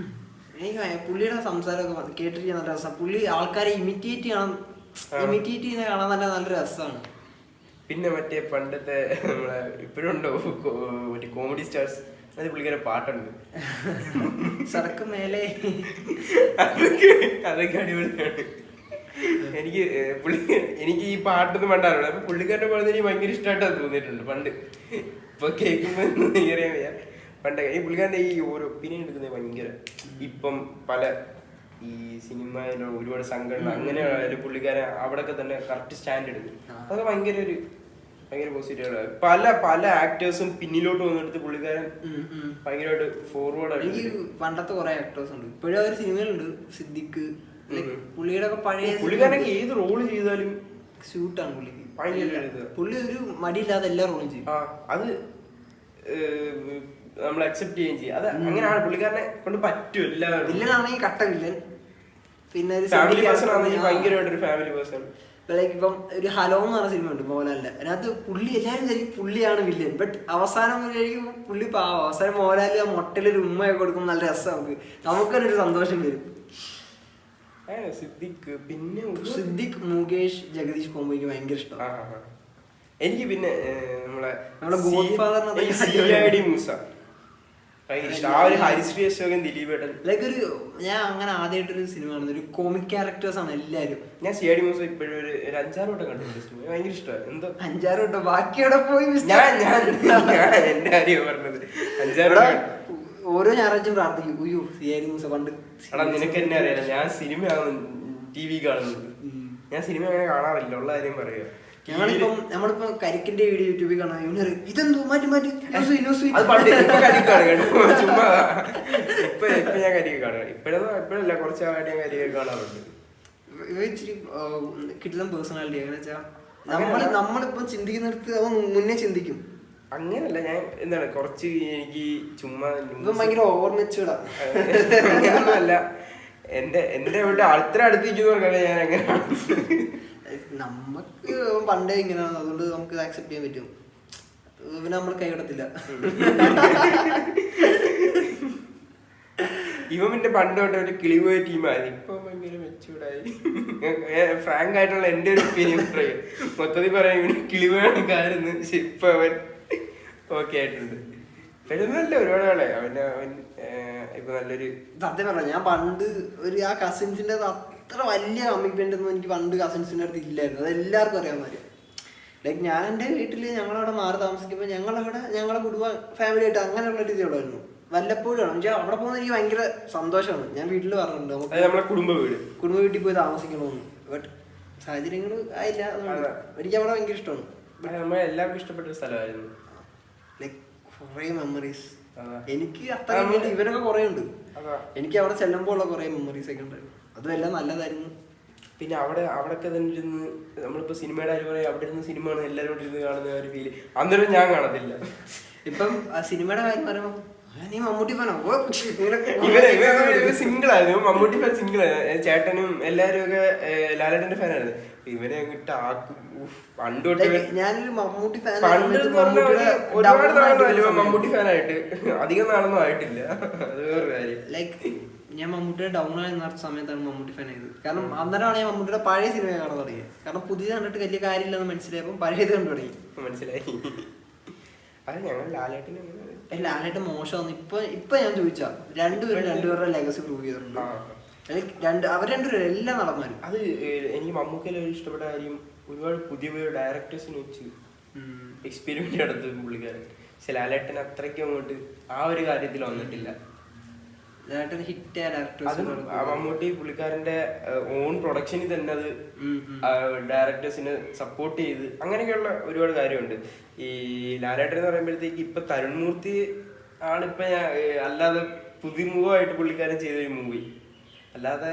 എനിക്ക് പുള്ളിയുടെ സംസാരമൊക്കെ കേട്ടിരിക്കാൻ നല്ല രസം. പുള്ളി ആൾക്കാരെ ഇമിറ്റേറ്റ് ചെയ്യുന്ന കാണാൻ തന്നെ നല്ല രസമാണ്. പിന്നെ മറ്റേ പണ്ടത്തെ നമ്മളെ ഇപ്പോഴും ഉണ്ടോ മറ്റേ കോമഡി സ്റ്റാർസ്, അത് പുള്ളിക്കാരെ പാട്ടുണ്ട് സടക്ക് മേലെ, അതൊക്കെ അടിപൊളിയാണ്. എനിക്ക് ഈ പാട്ടൊന്നും പണ്ടാറുണ്ട്. അപ്പൊ പുള്ളിക്കാരുടെ പാടുന്നത് എനിക്ക് ഭയങ്കര ഇഷ്ടമായിട്ടാണ് തോന്നിയിട്ടുണ്ട് പണ്ട്. ഇപ്പൊ കേൾക്കുമ്പോ അറിയാൻ വയ്യ. പണ്ട് ഈ പുള്ളിക്കാരന്റെ ഈ ഓരോ ഒപ്പീനിയൻ എടുക്കുന്നത് ഭയങ്കര ഇപ്പം പല ഈ സിനിമയിൽ ഒരുപാട് സംഘടന അങ്ങനെ പുള്ളിക്കാരൻ അവിടെയൊക്കെ തന്നെ കറക്റ്റ് സ്റ്റാൻഡ് എടുക്കും. അതൊക്കെ ഭയങ്കര പോസിറ്റീവാണ്. പല പല ആക്ടേഴ്സും പിന്നിലോട്ട് വന്നെടുത്ത് പുള്ളിക്കാരൻ ഭയങ്കരമായിട്ട് ഫോർവേഡ് ആയിട്ട്. എനിക്ക് പണ്ടത്തെ കുറെ ആക്ടേഴ്സ് ഉണ്ട് ഇപ്പോഴും ഒരു സിനിമയിലുണ്ട്, സിദ്ദിഖ്. പുള്ളിയുടെ ഒക്കെ പഴയ പുള്ളിക്കാരൊക്കെ ഏത് റോള് ചെയ്താലും സ്യൂട്ടാണ് പുള്ളിക്ക്. പുള്ളി ഒരു മടിയില്ലാതെ എല്ലാ റോളും ചെയ്യും. അത് നമ്മൾ അക്സെപ്റ്റ് ചെയ്യുകയും ചെയ്യും. അത് അങ്ങനെയാണ് പുള്ളിക്കാരനെ കൊണ്ട് പറ്റും. എല്ലാവരും വില്ലനാണെങ്കിൽ കട്ട വില്ലൻ, പിന്നെ ഫാമിലി പേഴ്സൺ ആണെങ്കിൽ ഭയങ്കരമായിട്ടൊരു ഫാമിലി പേഴ്സൺ. ലൈക്ക് ഇപ്പം ഒരു ഹലോ എന്ന് പറഞ്ഞ സിനിമ ഉണ്ട് മോഹൻലാലിന്റെ, അതിനകത്ത് പുള്ളി എല്ലാവരും ശരിക്കും പുള്ളിയാണ് വില്ലൻ, ബട്ട് അവസാനം കഴിയുമ്പോൾ പുള്ളി പാവം. അവസാനം മോഹൻലാൽ ആ മൊട്ടയിലൊരു ഉമ്മയൊക്കെ കൊടുക്കുമ്പോൾ നല്ല രസം, നമുക്കൊരു സന്തോഷം വരും. സിദ്ദിഖ് മുകേഷ് ജഗദീഷ് കോംബോ എനിക്ക് ഭയങ്കര ഇഷ്ടമാണ്. എനിക്ക് പിന്നെ നമ്മുടെ ഗോഡ് ഫാദർ ഹരിശ്രീ അശോകൻ, ദിലീപേട്ടൻ. ലൈക്ക് ഞാൻ അങ്ങനെ ആദ്യമായിട്ടൊരു സിനിമ കാണുന്നത് ഒരു കോമിക് ക്യാരക്ടേഴ്സ് ആണ് എല്ലാരും. ഞാൻ സിഐഡി മൂസ ഇപ്പോഴും ഒരു 5-6 വട്ടം കണ്ടിട്ടുണ്ട്. ഭയങ്കര ഇഷ്ടമാണ്. എന്തോ 5-6 വട്ടം, ബാക്കി എവിടെ പോയി? എന്റെ കാര്യം പറഞ്ഞത് 5-6 ഓരോ ഞായറാഴ്ചയും പ്രാർത്ഥിക്കും, ഉയ്യോ സിഐഡി മൂസ പണ്ട്. എടാ നിനക്ക് എന്നെ അറിയാലോ, ഞാൻ സിനിമയാണ് TV കാണുന്നത്. ഞാൻ സിനിമ അങ്ങനെ കാണാറില്ല, ഉള്ള കാര്യം പറയുക. നമ്മളിപ്പോ കരിക്കിന്റെ വീഡിയോ യൂട്യൂബിൽ കാണാൻ ഇതെന്തോ മാറ്റി മാറ്റി ചുമ്മാ ഇപ്പൊ ഞാൻ കരിക്ക് കാണുക. ഇപ്പഴല്ല, കുറച്ചാളായിട്ട് ഞാൻ കരിക്ക് കാണാറുണ്ട്. ഇച്ചിരി കിട്ടുന്ന പേഴ്സണാലിറ്റി എങ്ങനെ വെച്ചാൽ നമ്മളിപ്പോ ചിന്തിക്കുന്നിടത്ത് അവൻ മുന്നേ ചിന്തിക്കും. അങ്ങനല്ല, ഞാൻ എന്താണ് കുറച്ച് എനിക്ക് ചുമ്മാ ഭയങ്കര ഓവർ മെച്ചൂർഡാ. അങ്ങനൊന്നുമല്ല, എന്റെ വീട്ടിൽ അത്ര അടുത്തിരിക്കുന്നവർക്കല്ല ഞാൻ എങ്ങനെയാണ്. നമുക്ക് പണ്ടേ ഇങ്ങനെയാണ്, അതുകൊണ്ട് നമുക്ക് ആക്സെപ്റ്റ് ചെയ്യാൻ പറ്റും. പിന്നെ നമ്മൾ കൈവിടത്തില്ല. ഇവൻ പിന്നെ പണ്ട് തൊട്ട് ഒരു കിളിപോയ ടീമായിരുന്നു. ഇപ്പൊ ഭയങ്കര മെച്ചൂർഡായി. ഫ്രാങ്ക് ആയിട്ടുള്ള എന്റെ ഒരു ഒപ്പീനിയൻ പറയും. മൊത്തത്തിൽ പറയാം, ഇവന് കിളിപോയായിരുന്നു. ഇപ്പൊ അവൻ ഓക്കെ ആയിട്ടുണ്ട്. എഴുന്നല്ല ഒരുപാട് ആളെ അവൻ ഇപ്പൊ നല്ലൊരു സത്യം പറഞ്ഞ ഞാൻ പണ്ട് ഒരു ആ കസിൻസിന്റെ അത്ര വലിയ കമ്മിറ്റ്മെന്റ് ഒന്നും എനിക്ക് പണ്ട് കസിൻസിന്റെ അടുത്ത് ഇല്ലായിരുന്നു. അത് എല്ലാവർക്കും അറിയാവുന്ന കാര്യം. ലൈക്ക് ഞാൻ എൻ്റെ വീട്ടിൽ ഞങ്ങളവിടെ മാറി താമസിക്കുമ്പോൾ ഞങ്ങളെ കുടുംബ ഫാമിലി ആയിട്ട് അങ്ങനെയുള്ള രീതി അവിടെ ആയിരുന്നു. വല്ലപ്പോഴും ആണ് പക്ഷേ അവിടെ പോകുന്നത് എനിക്ക് ഭയങ്കര സന്തോഷമാണ്. ഞാൻ വീട്ടിൽ പറഞ്ഞിട്ടുണ്ട് നമുക്ക് കുടുംബ വീട്ടിൽ പോയി താമസിക്കണമെന്ന്. ബട്ട് സാഹചര്യങ്ങൾ ആയില്ല. എനിക്ക് അവിടെ ഭയങ്കര ഇഷ്ടമാണ്. എല്ലാവർക്കും ഇഷ്ടപ്പെട്ട ഒരു സ്ഥലമായിരുന്നു. ലൈക്ക് കുറേ മെമ്മറീസ് എനിക്ക് അത്ര ഇവനൊക്കെ കുറേ ഉണ്ട്. എനിക്ക് അവിടെ ചെല്ലുമ്പോൾ ഉള്ള കുറേ മെമ്മറീസ് ഒക്കെ ഉണ്ടായിരുന്നു. അതും എല്ലാം നല്ലതായിരുന്നു. പിന്നെ അവിടെയൊക്കെ തന്നെ ഇരുന്ന് നമ്മളിപ്പോ സിനിമയുടെ കാര്യം പറയാം, അവിടെ ഇരുന്ന് സിനിമ ആണ് എല്ലാവരും ഇരുന്ന് കാണുന്ന ഒരു ഫീല് അന്നേരം ഞാൻ കാണത്തില്ല. ഇപ്പം സിനിമയുടെ കാര്യം പറയുമ്പോ നീ മമ്മൂട്ടി ഫാനോ? ഇവര് സിംഗിൾ ആയിരുന്നു. മമ്മൂട്ടി ഫാൻ സിംഗിൾ ആയിരുന്നു. ചേട്ടനും എല്ലാരും ഒക്കെ ലാലേട്ടന്റെ ഫാനായിരുന്നു. ഇവനെ അങ്ങോട്ട് ആക്കും. ഞാനൊരു മമ്മൂട്ടി ഫാൻ. ഒരുപാട് നാളൊന്നും മമ്മൂട്ടി ഫാനായിട്ട് അധികം നാളൊന്നും ആയിട്ടില്ല. അത് വേറെ കാര്യം. ലൈക്ക് ഞാൻ മമ്മൂട്ടിയുടെ ഡൗൺ ആയി നടന്ന സമയത്താണ് മമ്മൂട്ടി ഫാൻ ആയത്. കാരണം അന്നേരമാണ് ഞാൻ മമ്മൂട്ടിയുടെ പഴയ സിനിമ കാണാൻ തുടങ്ങിയത്. കാരണം പുതിയത് കണ്ടിട്ട് വലിയ കാര്യമില്ലെന്ന് മനസ്സിലായപ്പോൾ പഴയത് കണ്ടു തുടങ്ങി. മനസ്സിലായി. അത് ഞങ്ങൾ ലാലേട്ടൻ മോശമാണ്. ഇപ്പൊ ഞാൻ ചോദിച്ചാ രണ്ടുപേരുടെ ലെഗസി പ്രൂവ് ചെയ്തിട്ടുണ്ട്. അവർ രണ്ടുപേരും എല്ലാ നടന്മാരും. അത് എനിക്ക് മമ്മൂക്കയിലെ ഇഷ്ടപ്പെട്ട കാര്യം, ഒരുപാട് പുതിയ പുതിയ ഡയറക്ടേഴ്സിനെ വെച്ച് എക്സ്പെരിമെന്റ് നടത്തും പുള്ളിക്കാരൻ. പക്ഷെ ലാലേട്ടൻ അത്രയ്ക്കും അങ്ങോട്ട് ആ ഒരു കാര്യത്തിൽ വന്നിട്ടില്ല. മമ്മൂട്ടി പുള്ളിക്കാരന്റെ ഓൺ പ്രൊഡക്ഷനിൽ തന്നെ അത് ഡയറക്ടേഴ്സിന് സപ്പോർട്ട് ചെയ്ത് അങ്ങനെയൊക്കെയുള്ള ഒരുപാട് കാര്യമുണ്ട്. ഈ ലാലേട്ടൻ എന്ന് പറയുമ്പോഴത്തേക്ക് ഇപ്പൊ തരുൺമൂർത്തി ആണ് ഇപ്പൊ അല്ലാതെ പുതുമുഖമായിട്ട് പുള്ളിക്കാരൻ ചെയ്തൊരു മൂവി. അല്ലാതെ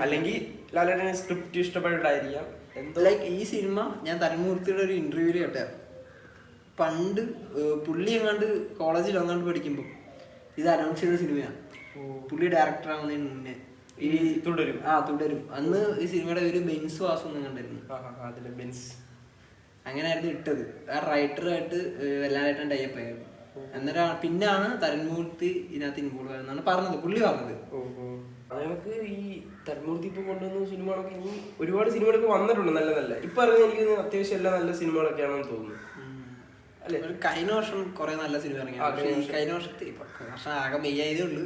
അല്ലെങ്കിൽ ലാലേട്ടന് സ്ക്രിപ്റ്റ് ഇഷ്ടപ്പെട്ടിട്ടായിരിക്കാം എന്തോ. ലൈക്ക് ഈ സിനിമ ഞാൻ തരുൺമൂർത്തിയുടെ ഒരു ഇന്റർവ്യൂല് കേട്ടായിരുന്നു. പണ്ട് പുള്ളി എങ്ങാണ്ട് കോളേജിൽ എങ്ങാണ്ട് പഠിക്കുമ്പോൾ ഇത് അനൗൺസ് ചെയ്ത സിനിമയാണ്. പുള്ളി ഡയറക്ടർ ആവുന്നതിന് മുന്നേ ഈ തുടരും. അന്ന് ഈ സിനിമയുടെ പേര് ബെൻസ് വാസു എന്ന് കണ്ടിരുന്നു. അങ്ങനെയായിരുന്നു ഇട്ടത്. ആ റൈറ്ററായിട്ട് എല്ലാവരായിട്ടും ടൈപ്പ് ആയിരുന്നു. അന്നേരം പിന്നാണ് തരുൺമൂർത്തി ഇതിനകത്ത് ഇൻവോൾവ് ആയെന്നാണ് പറഞ്ഞത്, പുള്ളി പറഞ്ഞത്. നമുക്ക് ഈ തരുൺമൂർത്തി ഇപ്പൊ കൊണ്ടുവന്ന സിനിമകളൊക്കെ ഇനി ഒരുപാട് സിനിമകളൊക്കെ വന്നിട്ടുണ്ട് നല്ല നല്ല. ഇപ്പൊ അറിയാൻ എനിക്ക് അത്യാവശ്യം എല്ലാ നല്ല സിനിമകളൊക്കെയാണെന്ന് തോന്നുന്നു. കഴിഞ്ഞ വർഷം കുറെ നല്ല സിനിമ ഇറങ്ങി. കഴിഞ്ഞ വർഷത്തെ ആകെ മെയ്യായതേ ഉള്ളൂ.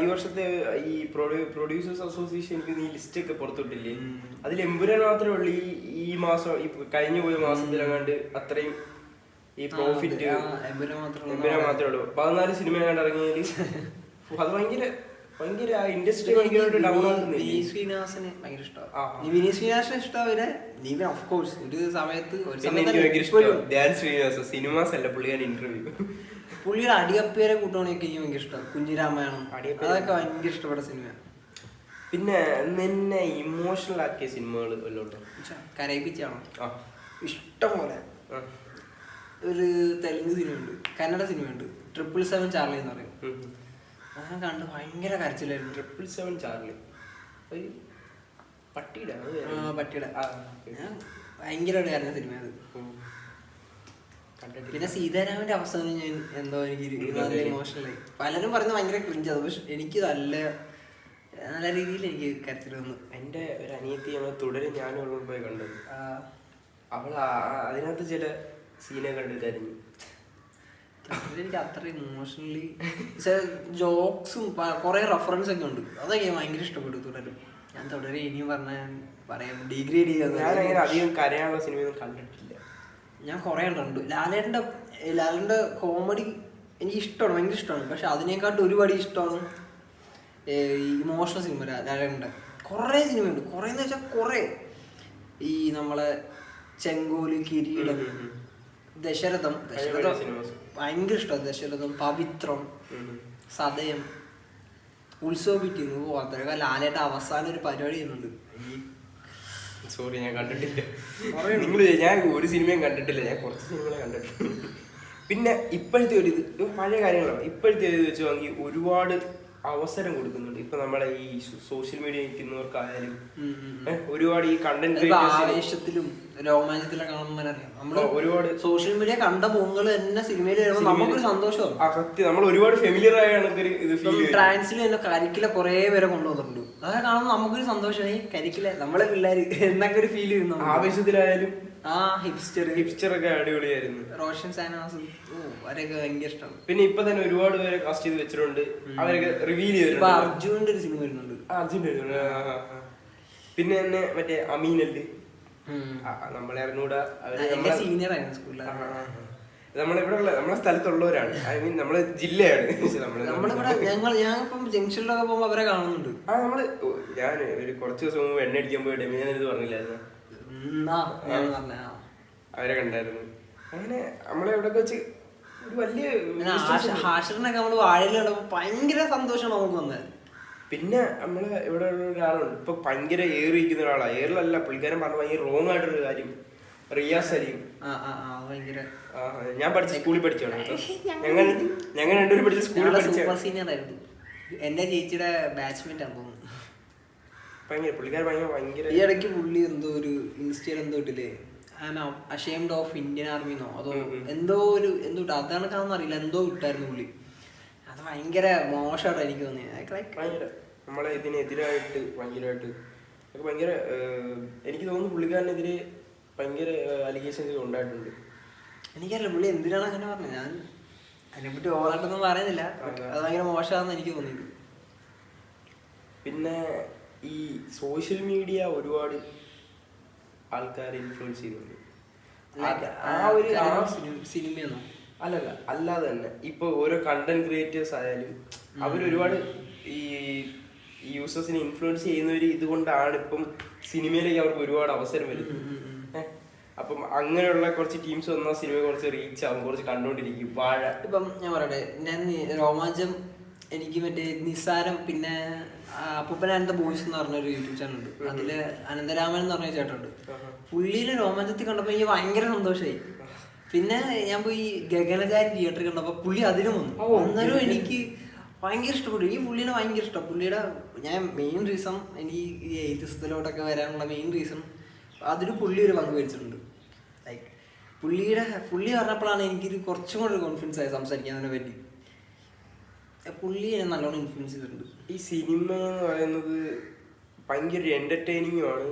ഈ വർഷത്തെ ഈ പ്രൊഡ്യൂസേഴ്സ് അസോസിയേഷൻ എനിക്ക് ഈ ലിസ്റ്റ് ഒക്കെ പുറത്തുവിട്ടില്ലേ, അതിൽ എമ്പുരാൻ മാത്രമേ ഉള്ളൂ ഈ മാസം, ഈ കഴിഞ്ഞു പോയ മാസത്തിലങ്ങാണ്ട് അത്രയും ഈ പ്രോഫിറ്റ് എമ്പുരാൻ മാത്രമേ ഉള്ളൂ. 14 സിനിമ കണ്ട് ഇറങ്ങിയതിൽ അത് ഭയങ്കര ഭയങ്കര ഇൻഡസ്ട്രി ഭയങ്കരമായിട്ട് ഡൗൺ ആകുന്നു. വിനീത് ശ്രീനിവാസന് ഭയങ്കര ഇഷ്ടമാണ്. വിനീത് ശ്രീനിവാസന് ഇഷ്ടമാവില്ല. നീവൻ ഓഫ് കോഴ്സ് ഒരു സമയത്ത് സിനിമാസ് അല്ല പുള്ളിയുടെ ഇന്റർവ്യൂ, പുള്ളിയുടെ അടിയപ്പേരെ കൂട്ടുവാണെങ്കിൽ എനിക്ക് ഭയങ്കര ഇഷ്ടമാണ്. കുഞ്ഞിരാമായണം അതൊക്കെ ഭയങ്കര ഇഷ്ടപ്പെട്ട സിനിമയാണ്. പിന്നെ നിന്നെ ഇമോഷണൽ ആക്കിയ സിനിമകൾ വല്ലോണ്ടോ? കരയിപ്പിച്ചാണോ? ഇഷ്ടം പോലെ. ഒരു തെലുങ്ക് സിനിമയുണ്ട്, കന്നഡ സിനിമയുണ്ട്, 777 ചാർലി എന്ന് പറയും. ഞാൻ കണ്ട് ഭയങ്കര കരച്ചിലായിരുന്നു. 777 ചാർലി പട്ടിയുടെ ഞാൻ ഭയങ്കരമായിട്ട് കരഞ്ഞ സിനിമ അത്. പിന്നെ സീതാരാമന്റെ അവസാനം ഞാൻ എന്തോ എനിക്ക് നല്ല ഇമോഷണലായി. പലരും പറയുന്നത് ഭയങ്കര ക്രിഞ്ചത്, പക്ഷെ എനിക്ക് നല്ല രീതിയിൽ എനിക്ക് കരച്ചിൽ വന്നു. എൻ്റെ ഒരു അനിയത്തി ഞങ്ങൾ തുടരും ഞാനും അവളോട് പോയി കണ്ടത്. അവൾ അതിനകത്ത് ചില സീനെ കണ്ട് തരിഞ്ഞു. എനിക്ക് അത്ര ഇമോഷണലി ജോക്സും കുറെ റെഫറൻസ് ഒക്കെ ഉണ്ട്, അതൊക്കെ ഭയങ്കര ഇഷ്ടപ്പെട്ടു. തുടരും ഞാൻ തുടരെ ഇനിയും പറയാം ഡിഗ്രേഡ് ചെയ്യാൻ. ഞാൻ അങ്ങനെ അധികം കരയാനുള്ള സിനിമയൊന്നും കണ്ടിട്ടില്ല. ഞാൻ കുറെ ഉണ്ട്. ലാലേട്ടൻ്റെ കോമഡി എനിക്ക് ഇഷ്ടമാണ്, ഭയങ്കര ഇഷ്ടമാണ്. പക്ഷെ അതിനേക്കാട്ടും ഒരുപാട് ഇഷ്ടമാണ് ഇമോഷണൽ സിനിമ. ലാലേട്ടൻ്റെ കുറേ സിനിമയുണ്ട്. കുറേ എന്ന് വെച്ചാൽ കുറേ. ഈ നമ്മളെ ചെങ്കോല്, കിരീടം, ദശരഥം ഭയങ്കര ഇഷ്ടമാണ്. ദശരഥം, പവിത്രം, സതയം, ഉത്സവപ്പിക്കുന്നു. അത്രയൊക്കെ ലാലേട്ട അവസാനം ഒരു പരിപാടി ചെയ്യുന്നുണ്ട്. സോറി ഞാൻ കണ്ടിട്ടില്ല. ഞാൻ ഒരു സിനിമയും കണ്ടിട്ടില്ല, ഞാൻ കുറച്ച് സിനിമകളെ കണ്ടിട്ടുണ്ട്. പിന്നെ ഇപ്പോഴത്തെ ഒരു ഇത് പഴയ കാര്യങ്ങളാണ്. ഇപ്പോഴത്തെ ഇത് വെച്ച് നോക്കി ഒരുപാട് അവസരം കൊടുക്കുന്നുണ്ട്. ഇപ്പൊ നമ്മളെ ഈ സോഷ്യൽ മീഡിയ നിൽക്കുന്നവർക്കായാലും ഒരുപാട് ഈ കണ്ടന്റ് ആവേശത്തിലും രോമാഞ്ചത്തിലും കാണുമ്പോൾ അറിയാം നമ്മള് ഒരുപാട് സോഷ്യൽ മീഡിയ കണ്ട പൊങ്ങൾ തന്നെ സിനിമയിൽ വരുമ്പോൾ നമുക്കൊരു സന്തോഷമാണ്. സത്യം, നമ്മൾ ഒരുപാട് ഫെമിലിയർ ആയാണ് ട്രാൻസിൽ തന്നെ കരിക്കിലെ കുറെ പേരെ കൊണ്ടുവന്നിട്ടുണ്ട്. അതൊക്കെ കാണുമ്പോൾ നമുക്കൊരു സന്തോഷമായി. കരിക്കിലെ നമ്മളെ പിള്ളേര് എന്നൊക്കെ ഒരു ഫീൽ ചെയ്യുന്നു. ആവേശത്തിലായാലും ഹിപ്സ്റ്റർ ഒക്കെ അടിപൊളിയായിരുന്നു. റോഷൻ സാനാസ് അവരൊക്കെ ഭയങ്കര ഇഷ്ടമാണ്. പിന്നെ ഇപ്പൊ തന്നെ ഒരുപാട് പേരെ കാസ്റ്റ് ചെയ്ത് വെച്ചിട്ടുണ്ട്. അവരൊക്കെ റിവീൽ ചെയ്തിട്ടുണ്ട്. അർജുന്റെ ഒരു സിനിമ വരുന്നുണ്ട്. പിന്നെ തന്നെ മറ്റേ അമീനല് നമ്മളെ അറിഞ്ഞൂടാ, സീനിയർ ആയിരുന്നു സ്കൂളിൽ. നമ്മളിവിടെ ഉള്ള നമ്മളെ സ്ഥലത്തുള്ളവരാണ്, ഐ മീൻ നമ്മളെ ജില്ലയാണ്. ഞാനിപ്പം ജംഗ്ഷനിലൊക്കെ പോകുമ്പോ അവരെ കാണുന്നുണ്ട്. ഞാൻ ഒരു കുറച്ച് ദിവസം മുമ്പ് എണ്ണ അടിക്കാൻ പോയിട്ട് ഞാനിത് പറഞ്ഞില്ലായിരുന്നു, അവരെ കണ്ടായിരുന്നു. അങ്ങനെ നമ്മളെ എവിടെയൊക്കെ വെച്ച് ഒരു വലിയ ഹാഷറിനൊക്കെ നമ്മള് വാഴയിൽ കണ്ടപ്പോ ഭയങ്കര സന്തോഷമാണ് നമുക്ക് വന്നത്. പിന്നെ നമ്മള് ഇവിടെ ഉള്ള ഒരാളുണ്ട് ഇപ്പൊ ഭയങ്കര ഏറിയിരിക്കുന്ന ഒരാളാണ്. ഏറിലല്ല, പുള്ളിക്കാരൻ പറഞ്ഞ ഭയങ്കര റോങ് ആയിട്ടൊരു കാര്യം. റിയാസ് സലീം. ഞാൻ പഠിച്ച സ്കൂളിൽ പഠിച്ചാണ്. ഞങ്ങൾ രണ്ടുപേരും പഠിച്ച സ്കൂളിൽ പഠിച്ച സീനിയർ ആയിരുന്നു. എന്റെ ചേച്ചിയുടെ ബാച്ച്മേറ്റ് ആണ് തോന്നുന്നു. പുള്ളിക്കാരൻ ഭയങ്കര ഈ ഇടയ്ക്ക് പുള്ളി എന്തോ ഒരു ഇൻസ്റ്റയിൽ എന്തോ ഇട്ടില്ലേ, അഷെയിംഡ് ഓഫ് ഇന്ത്യൻ ആർമിന്നോ അതോ എന്തോ അതാണ് കാണുന്ന അറിയില്ല, എന്തോ ഇട്ടായിരുന്നു പുള്ളി. അത് ഭയങ്കര മോശമായിട്ടാണ് എനിക്ക് തോന്നിയത്. നമ്മളെ ഇതിനെതിരായിട്ട് ഭയങ്കരമായിട്ട് എനിക്ക് തോന്നുന്നു പുള്ളിക്കാരനെതിരെ ഭയങ്കര അലിഗേഷൻസ് ഉണ്ടായിട്ടുണ്ട്. എനിക്കറിയില്ല പുള്ളി എന്തിനാണ് അങ്ങനെ പറഞ്ഞത്. ഞാൻ അതിനെപ്പറ്റി ഓവറായിട്ടൊന്നും പറയുന്നില്ല. അത് ഭയങ്കര മോശമാണെന്ന് എനിക്ക് തോന്നിയത്. പിന്നെ ഈ സോഷ്യൽ മീഡിയ ഒരുപാട് ആൾക്കാരെ ഇൻഫ്ലുവൻസ് ചെയ്യുന്നുണ്ട്. സിനിമയൊന്നും അല്ലാതെ തന്നെ ഇപ്പൊ ഓരോ കണ്ടന്റ് ക്രിയേറ്റേഴ്സ് ആയാലും അവരൊരുപാട് ഈ യൂസേഴ്സിനെ ഇൻഫ്ലുവൻസ് ചെയ്യുന്നവര് ഇതുകൊണ്ടാണ് ഇപ്പം സിനിമയിലേക്ക് അവർക്ക് ഒരുപാട് അവസരം വരുന്നത്. അപ്പം അങ്ങനെയുള്ള കുറച്ച് ടീംസ് വന്നാൽ സിനിമ കുറച്ച് റീച്ച് ആവും, കുറച്ച് കണ്ടോണ്ടിരിക്കും. വാഴ ഇപ്പം ഞാൻ പറയട്ടെ, ഞാൻ രോമാഞ്ചം എനിക്ക് മറ്റേ നിസ്സാരം, പിന്നെ അപ്പൂപ്പനാനന്ദ ബോയ്സ് എന്ന് പറഞ്ഞൊരു യൂട്യൂബ് ചാനൽ ഉണ്ട്. അതില് അനന്തരാമൻ എന്ന് പറഞ്ഞ ചേട്ടനുണ്ട്. പുള്ളിയിലെ രോമാഞ്ചത്തിൽ കണ്ടപ്പോ എനിക്ക് ഭയങ്കര സന്തോഷമായി. പിന്നെ ഞാൻ പോയി ഗഗനചാരി തിയേറ്ററിൽ കണ്ടപ്പോ പുള്ളി അതിനും വന്നു. അന്നേരം എനിക്ക് ഭയങ്കര ഇഷ്ടപ്പെട്ടു. ഈ പുള്ളിനെ ഭയങ്കര ഇഷ്ടം. പുള്ളിയുടെ ഞാൻ മെയിൻ റീസൺ എനിക്ക് ഈ എയ്ത്തിസത്തിലോട്ടൊക്കെ വരാനുള്ള മെയിൻ റീസൺ അതിന് പുള്ളി ഒരു പങ്ക് വഹിച്ചിട്ടുണ്ട്. ലൈക്ക് പുള്ളി പറഞ്ഞപ്പോഴാണ് എനിക്കൊരു കുറച്ചും കൂടെ കോൺഫിഡൻസ് ആയി സംസാരിക്കാൻ അതിനെ പറ്റി. പുള്ളി എന്നെ നല്ലോണം ഇൻഫ്ലുവൻസ് ചെയ്തിട്ടുണ്ട്. ഈ സിനിമ എന്ന് പറയുന്നത് ഭയങ്കര എന്റർടൈനിങ്ങും ആണ്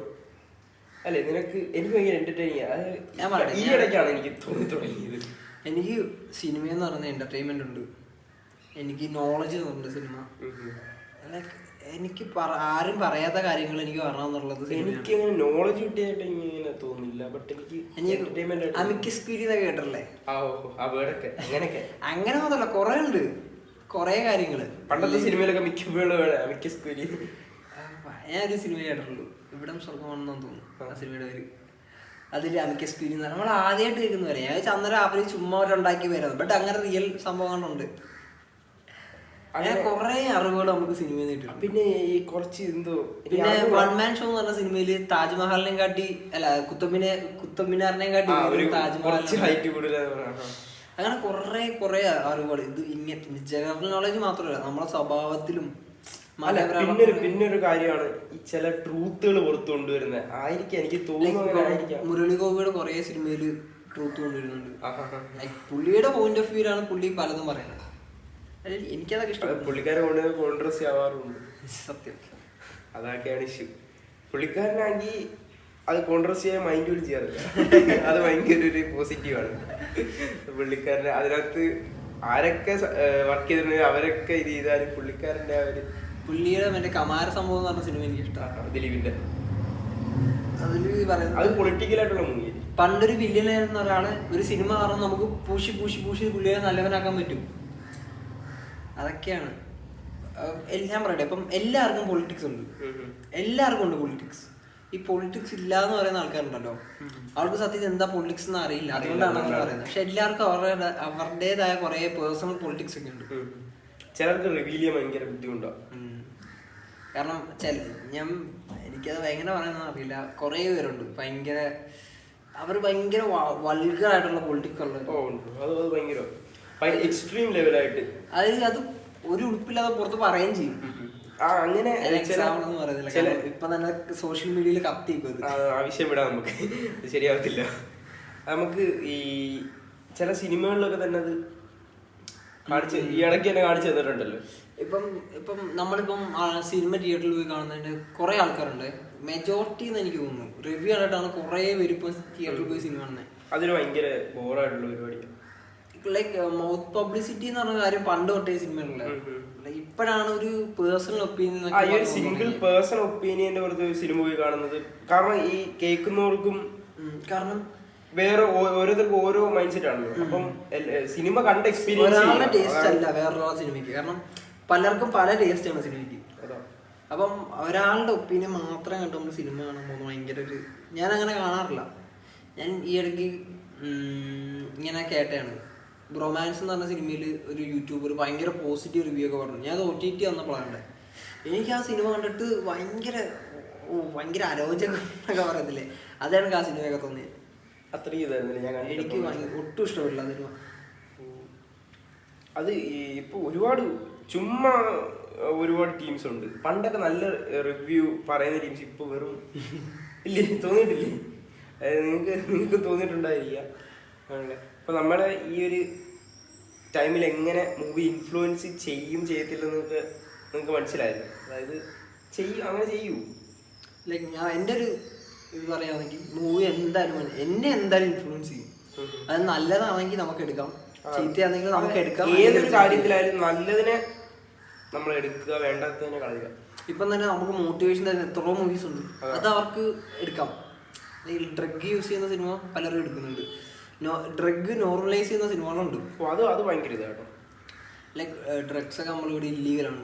അല്ലെ നിനക്ക്? എനിക്ക് ഭയങ്കര എന്റർടൈനിങ് ആണ്. ഈ ഇടയ്ക്കാണ് എനിക്ക് തോന്നി തുടങ്ങിയത്. എനിക്ക് സിനിമ എന്ന് പറയുന്ന എന്റർടൈൻമെന്റ് ഉണ്ട്, എനിക്ക് നോളജ് തന്നിട്ടുണ്ട് സിനിമ. ലൈക്ക് എനിക്ക് ആരും പറയാത്ത കാര്യങ്ങൾ എനിക്ക് പറഞ്ഞെന്നുള്ളത് എനിക്ക് അങ്ങനെ നോളജ് കിട്ടിയായിട്ട് ഇങ്ങനെ തോന്നില്ല. ബട്ട് എനിക്ക് അമിക്കസ് ക്യൂരി എന്നൊക്കെ കേട്ടല്ലേ? അങ്ങനെ മാത്രല്ല കൊറേ ഉണ്ട്, കൊറേ കാര്യങ്ങള്. പണ്ടത്തെ സിനിമയിലൊക്കെ മിക്കപ്പോഴും അമിക്കസ് ക്യൂരി. ഞാൻ ഒരു സിനിമ കേട്ടിട്ടുള്ളൂ, ഇവിടം സ്വർഗമാണെന്നു തോന്നുന്നു ആ സിനിമയുടെ പേര്. അതിൽ അമിക്കസ് ക്യൂരി നമ്മൾ ആദ്യമായിട്ട് കേൾക്കുന്ന വരെ ഞാൻ ചന്ദ്ര അവര് ചുമ്മാ ഉണ്ടാക്കി വരുന്നത്. ബട്ട് അങ്ങനെ റിയൽ സംഭവങ്ങളുണ്ട്. അങ്ങനെ കുറെ അറിവുകൾ നമുക്ക് സിനിമയിൽ നിന്ന് കിട്ടും. പിന്നെ ഈ കുറച്ച് എന്തോ പിന്നെ വൺ മാൻ ഷോ എന്ന് പറഞ്ഞ സിനിമയില് താജ്മഹലിനെ കാട്ടി അല്ല കുത്തബ്മിനാറിനെ കാട്ടി താജ്മഹൽ, അങ്ങനെ കുറെ അറിവുകൾ. ഇത് ഇങ്ങനെ ജനറൽ നോളജ് മാത്രമല്ല, നമ്മളെ സ്വഭാവത്തിലും. പിന്നൊരു കാര്യമാണ് ഈ ചില ട്രൂത്തുകൾ പുറത്തു കൊണ്ടുവരുന്നത് ആയിരിക്കും എനിക്ക് തോന്നുന്നു. മുരളി ഗോപിയുടെ കുറെ സിനിമയില് ട്രൂത്ത് കൊണ്ടുവരുന്നുണ്ട്. പുള്ളിയുടെ പോയിന്റ് ഓഫ് വ്യൂലാണ് പുള്ളി പലതും പറയുന്നത്. എനിക്കതൊക്കെ ഇഷ്ടം. പുള്ളിക്കാരെ കൊണ്ട് കോൺട്രവേഴ്സി ആവാറുണ്ട്. സത്യം, അതൊക്കെയാണ് ഇഷ്യൂ. പുള്ളിക്കാരനാണെങ്കിൽ അത് കോൺട്രവേഴ്സി ആയ മൈൻഡ് പോലും ചെയ്യാറില്ല. അത് ഭയങ്കര ഒരു പോസിറ്റീവാണ് പുള്ളിക്കാരന്. അതിനകത്ത് ആരൊക്കെ വർക്ക് ചെയ്തിട്ടുണ്ടെങ്കിൽ അവരൊക്കെ ഇത് ചെയ്താലും പുള്ളിക്കാരൻ്റെ ആ ഒരു പുള്ളിയുടെ മറ്റേ കമാര സംഭവം എന്ന് പറഞ്ഞ സിനിമ എനിക്ക് ഇഷ്ടമാണ്. ദിലീപിന്റെ അതില് പറയുന്നത് അത് പൊളിറ്റിക്കലായിട്ടുള്ള മൂവി. പണ്ടൊരു വില്ലനായിരുന്ന ഒരാള് ഒരു സിനിമ കാരണം നമുക്ക് പൂശി പുള്ളിയെ നല്ലവനാക്കാൻ പറ്റും. അതൊക്കെയാണ് ഞാൻ പറയട്ടെ. ഇപ്പം എല്ലാവർക്കും പൊളിറ്റിക്സ് ഉണ്ട്, എല്ലാവർക്കും ഉണ്ട് പൊളിറ്റിക്സ്. ഈ പൊളിറ്റിക്സ് ഇല്ല എന്ന് പറയുന്ന ആൾക്കാരുണ്ടല്ലോ, അവർക്ക് സത്യത്തിൽ എന്താ പൊളിറ്റിക്സ് എന്ന് അറിയില്ല, അതുകൊണ്ടാണ് അങ്ങനെ പറയുന്നത്. പക്ഷെ എല്ലാവർക്കും അവരുടേതായ കുറെ പേഴ്സണൽ പൊളിറ്റിക്സ് ഒക്കെ ഉണ്ട്. ചിലർക്ക് റിവീൽ ചെയ്യാൻ ഭയങ്കര ബുദ്ധിമുട്ടാണ്. കാരണം എനിക്കത് ഭയങ്കര പറയുന്നത് അറിയില്ല. കുറെ പേരുണ്ട് ഭയങ്കര, അവർ ഭയങ്കര വൾഗറായിട്ടുള്ള പൊളിറ്റിക്സ് ഉള്ളത്, എക്സ്ട്രീം ലെവലായിട്ട്. അത് ഒരു ഉടുപ്പില്ലാതെ പുറത്ത് പറയുകയും ചെയ്യും. അങ്ങനെ ഇപ്പൊ തന്നെ സോഷ്യൽ മീഡിയയിൽ കത്തിക്കും. ആവശ്യം വിടാം, നമുക്ക് ശരിയാവത്തില്ല. നമുക്ക് ഈ ചില സിനിമകളിലൊക്കെ തന്നെ അത് ഈ ഇടയ്ക്ക് തന്നെ കാണിച്ചു തന്നിട്ടുണ്ടല്ലോ. ഇപ്പം നമ്മളിപ്പം സിനിമ തിയേറ്ററിൽ പോയി കാണുന്നതിന്റെ കുറെ ആൾക്കാരുണ്ട്. മെജോറിറ്റി എന്ന് എനിക്ക് തോന്നുന്നു റിവ്യൂ ആയിട്ടാണ് കുറെ പേര് ഇപ്പൊ തിയേറ്ററിൽ പോയി സിനിമ കാണുന്നത്. അതൊരു ഭയങ്കര ബോറായിട്ടുള്ള പരിപാടിയാണ്. ലൈക്ക് മൗത്ത് പബ്ലിസിറ്റി എന്ന് പറഞ്ഞ കാര്യം പണ്ട് തൊട്ടേ സിനിമകളിലെ ഇപ്പോഴാണ് ഒരു പേഴ്സണൽ ഒപ്പീനിയൻ, സിംഗിൾ പേഴ്സണൽ ഒപ്പീനിയന്റെ പുറത്ത് സിനിമ പോയി കാണുന്നത്. കാരണം ഈ കേൾക്കുന്നവർക്കും കാരണം വേറെ ഓരോരുത്തർക്കും ഓരോ മൈൻഡ് സെറ്റ് ആണല്ലോ. അപ്പം സിനിമ കണ്ട എക്സ്പീരിയൻസ് ഒരാളുടെ ടേസ്റ്റ് അല്ല വേറൊരാളുടെ സിനിമയ്ക്ക്. കാരണം പലർക്കും പല ടേസ്റ്റ് ആണ് സിനിമയ്ക്ക്. അപ്പം ഒരാളുടെ ഒപ്പീനിയൻ മാത്രം കണ്ട് നമ്മൾ സിനിമ കാണുമ്പോൾ ഭയങ്കര ഒരു, ഞാൻ അങ്ങനെ കാണാറില്ല. ഞാൻ ഈ ഇടയ്ക്ക് ഇങ്ങനെ കേട്ടാണ്, റൊമാൻസ് എന്ന് പറഞ്ഞ സിനിമയിൽ ഒരു യൂട്യൂബർ ഭയങ്കര പോസിറ്റീവ് റിവ്യൂ ഒക്കെ പറഞ്ഞു. ഞാൻ അത് OTT വന്നപ്പോഴാണ് എനിക്ക് ആ സിനിമ കണ്ടിട്ട് ഭയങ്കര അരോചകം എന്നൊക്കെ പറയത്തില്ലേ, അതാണ് ആ സിനിമയൊക്കെ തോന്നിയത്. എനിക്ക് ഒട്ടും ഇഷ്ടപ്പെടില്ല സിനിമ. അത് ഇപ്പൊ ഒരുപാട് ടീംസ് ഉണ്ട്. പണ്ടൊക്കെ നല്ല റിവ്യൂ പറയുന്ന ടീംസ് ഇപ്പൊ വെറും ഇല്ലേ, തോന്നിയിട്ടില്ലേ? നിങ്ങൾക്ക് തോന്നിയിട്ടുണ്ടായിരിക്കുക. അപ്പൊ നമ്മളെ ഈ ഒരു ടൈമിൽ എങ്ങനെ മൂവി ഇൻഫ്ലുവൻസ് ചെയ്യത്തില്ലെന്നൊക്കെ നിങ്ങൾക്ക് മനസ്സിലായല്ലോ. അതായത് അങ്ങനെ ചെയ്യൂ. ലൈക്ക് ഞാൻ എൻ്റെ ഒരു ഇത് പറയുകയാണെങ്കിൽ മൂവി എന്തായാലും എന്നെ എന്തായാലും ഇൻഫ്ലുവൻസ് ചെയ്യും. അത് നല്ലതാണെങ്കിൽ നമുക്ക് എടുക്കാം, ചീത്തയാണെങ്കിൽ നമുക്ക് എടുക്കാം. ഏതൊരു കാര്യത്തിലായാലും നല്ലതിനെ നമ്മൾ എടുക്കുക, വേണ്ടാത്തതിനെ കളയുക. ഇപ്പം തന്നെ നമുക്ക് മോട്ടിവേഷൻ തരുന്ന എത്രയോ മൂവീസ് ഉണ്ട്, അത് അവർക്ക് എടുക്കാം. ഡ്രഗ് യൂസ് ചെയ്യുന്ന സിനിമ പലരും എടുക്കുന്നുണ്ട്, ഡ്രഗ് നോർമലൈസ് ചെയ്യുന്ന സിനിമകളുണ്ട്. അത് ഭയങ്കര ഇതാട്ടോ. ലൈക്ക് ഡ്രഗ്സ് ഒക്കെ നമ്മളിവിടെ ഇല്ലീഗലാണ്,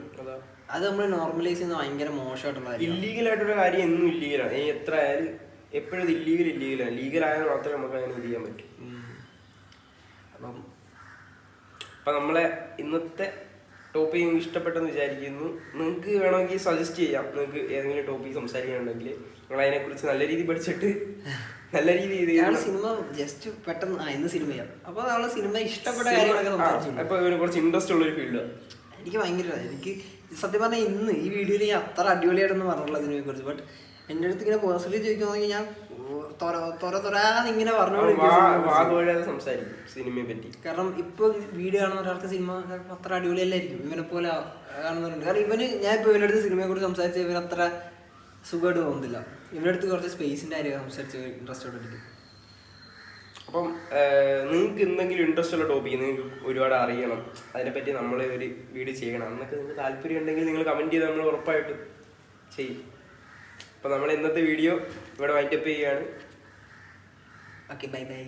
അത് നമ്മൾ നോർമലൈസ് ചെയ്യുന്ന ഭയങ്കര മോശമായിട്ടുള്ള കാര്യം. ഇല്ലീഗലായിട്ടുള്ള കാര്യം എന്നും ഇല്ലീഗലാണ്. എത്ര ആയാലും എപ്പോഴും ഇല്ലീഗലാണ്. ലീഗലായാൽ മാത്രമേ നമുക്ക് അങ്ങനെ ഇത് ചെയ്യാൻ പറ്റൂ. അപ്പം നമ്മളെ ഇന്നത്തെ ടോപ്പിക് ഇഷ്ടപ്പെട്ടെന്ന് വിചാരിക്കുന്നു. നിങ്ങൾക്ക് വേണമെങ്കിൽ സജസ്റ്റ് ചെയ്യാം. നിങ്ങൾക്ക് ഏതെങ്കിലും ടോപ്പിക് സംസാരിക്കാനുണ്ടെങ്കിൽ നിങ്ങൾ അതിനെക്കുറിച്ച് നല്ല രീതിയിൽ പഠിച്ചിട്ട് നല്ല രീതിയിൽ സിനിമ ജസ്റ്റ് പെട്ടെന്ന് ഇന്ന് സിനിമ ചെയ്യാം. അപ്പോൾ നമ്മളെ സിനിമ ഇഷ്ടപ്പെട്ട കാര്യങ്ങളൊക്കെ കുറച്ച് ഇൻട്രസ്റ്റ് ഉള്ളൊരു ഫീൽഡ് എനിക്ക് സത്യം പറഞ്ഞാൽ ഇന്ന് ഈ വീഡിയോയിൽ ഞാൻ അത്ര അടിപൊളിയായിട്ടൊന്നും പറഞ്ഞിട്ടുള്ള സിനിമയെ കുറിച്ച്. ബട്ട് എൻ്റെ അടുത്ത് ഇങ്ങനെ പേഴ്സണലി ചോദിക്കുകയാണെങ്കിൽ ഞാൻ ഇങ്ങനെ സംസാരിക്കും സിനിമയെ പറ്റി. കാരണം ഇപ്പൊ വീഡിയോ കാണുന്ന ഒരാൾക്ക് സിനിമ അത്ര അടിപൊളിയല്ലായിരിക്കും ഇവനെ പോലെ കാണുന്നവരുണ്ട്. കാരണം ഞാൻ ഇപ്പൊ ഇവൻ്റെ അടുത്ത് സിനിമയെ കുറിച്ച് സംസാരിച്ച ഇവന് അത്ര സുഖമായിട്ട് തോന്നുന്നില്ല. ഇവരുടെ അടുത്ത് കുറച്ച് സ്പേസിന്റെ കാര്യം സംസാരിച്ച് ഇൻട്രസ്റ്റോടെ ഇരിക്കും. അപ്പം നിങ്ങൾക്ക് എന്തെങ്കിലും ഇൻട്രസ്റ്റ് ഉള്ള ടോപ്പിക്ക് നിങ്ങൾക്ക് ഒരുപാട് അറിയണം, അതിനെപ്പറ്റി നമ്മൾ ഒരു വീഡിയോ ചെയ്യണം എന്നൊക്കെ നിങ്ങൾക്ക് താല്പര്യം ഉണ്ടെങ്കിൽ നിങ്ങൾ കമൻറ്റ് ചെയ്ത് നമ്മൾ ഉറപ്പായിട്ടും ചെയ്യും. അപ്പം നമ്മൾ ഇന്നത്തെ വീഡിയോ ഇവിടെ വൈൻഡപ്പ് ചെയ്യുകയാണ്. Okay, bye bye.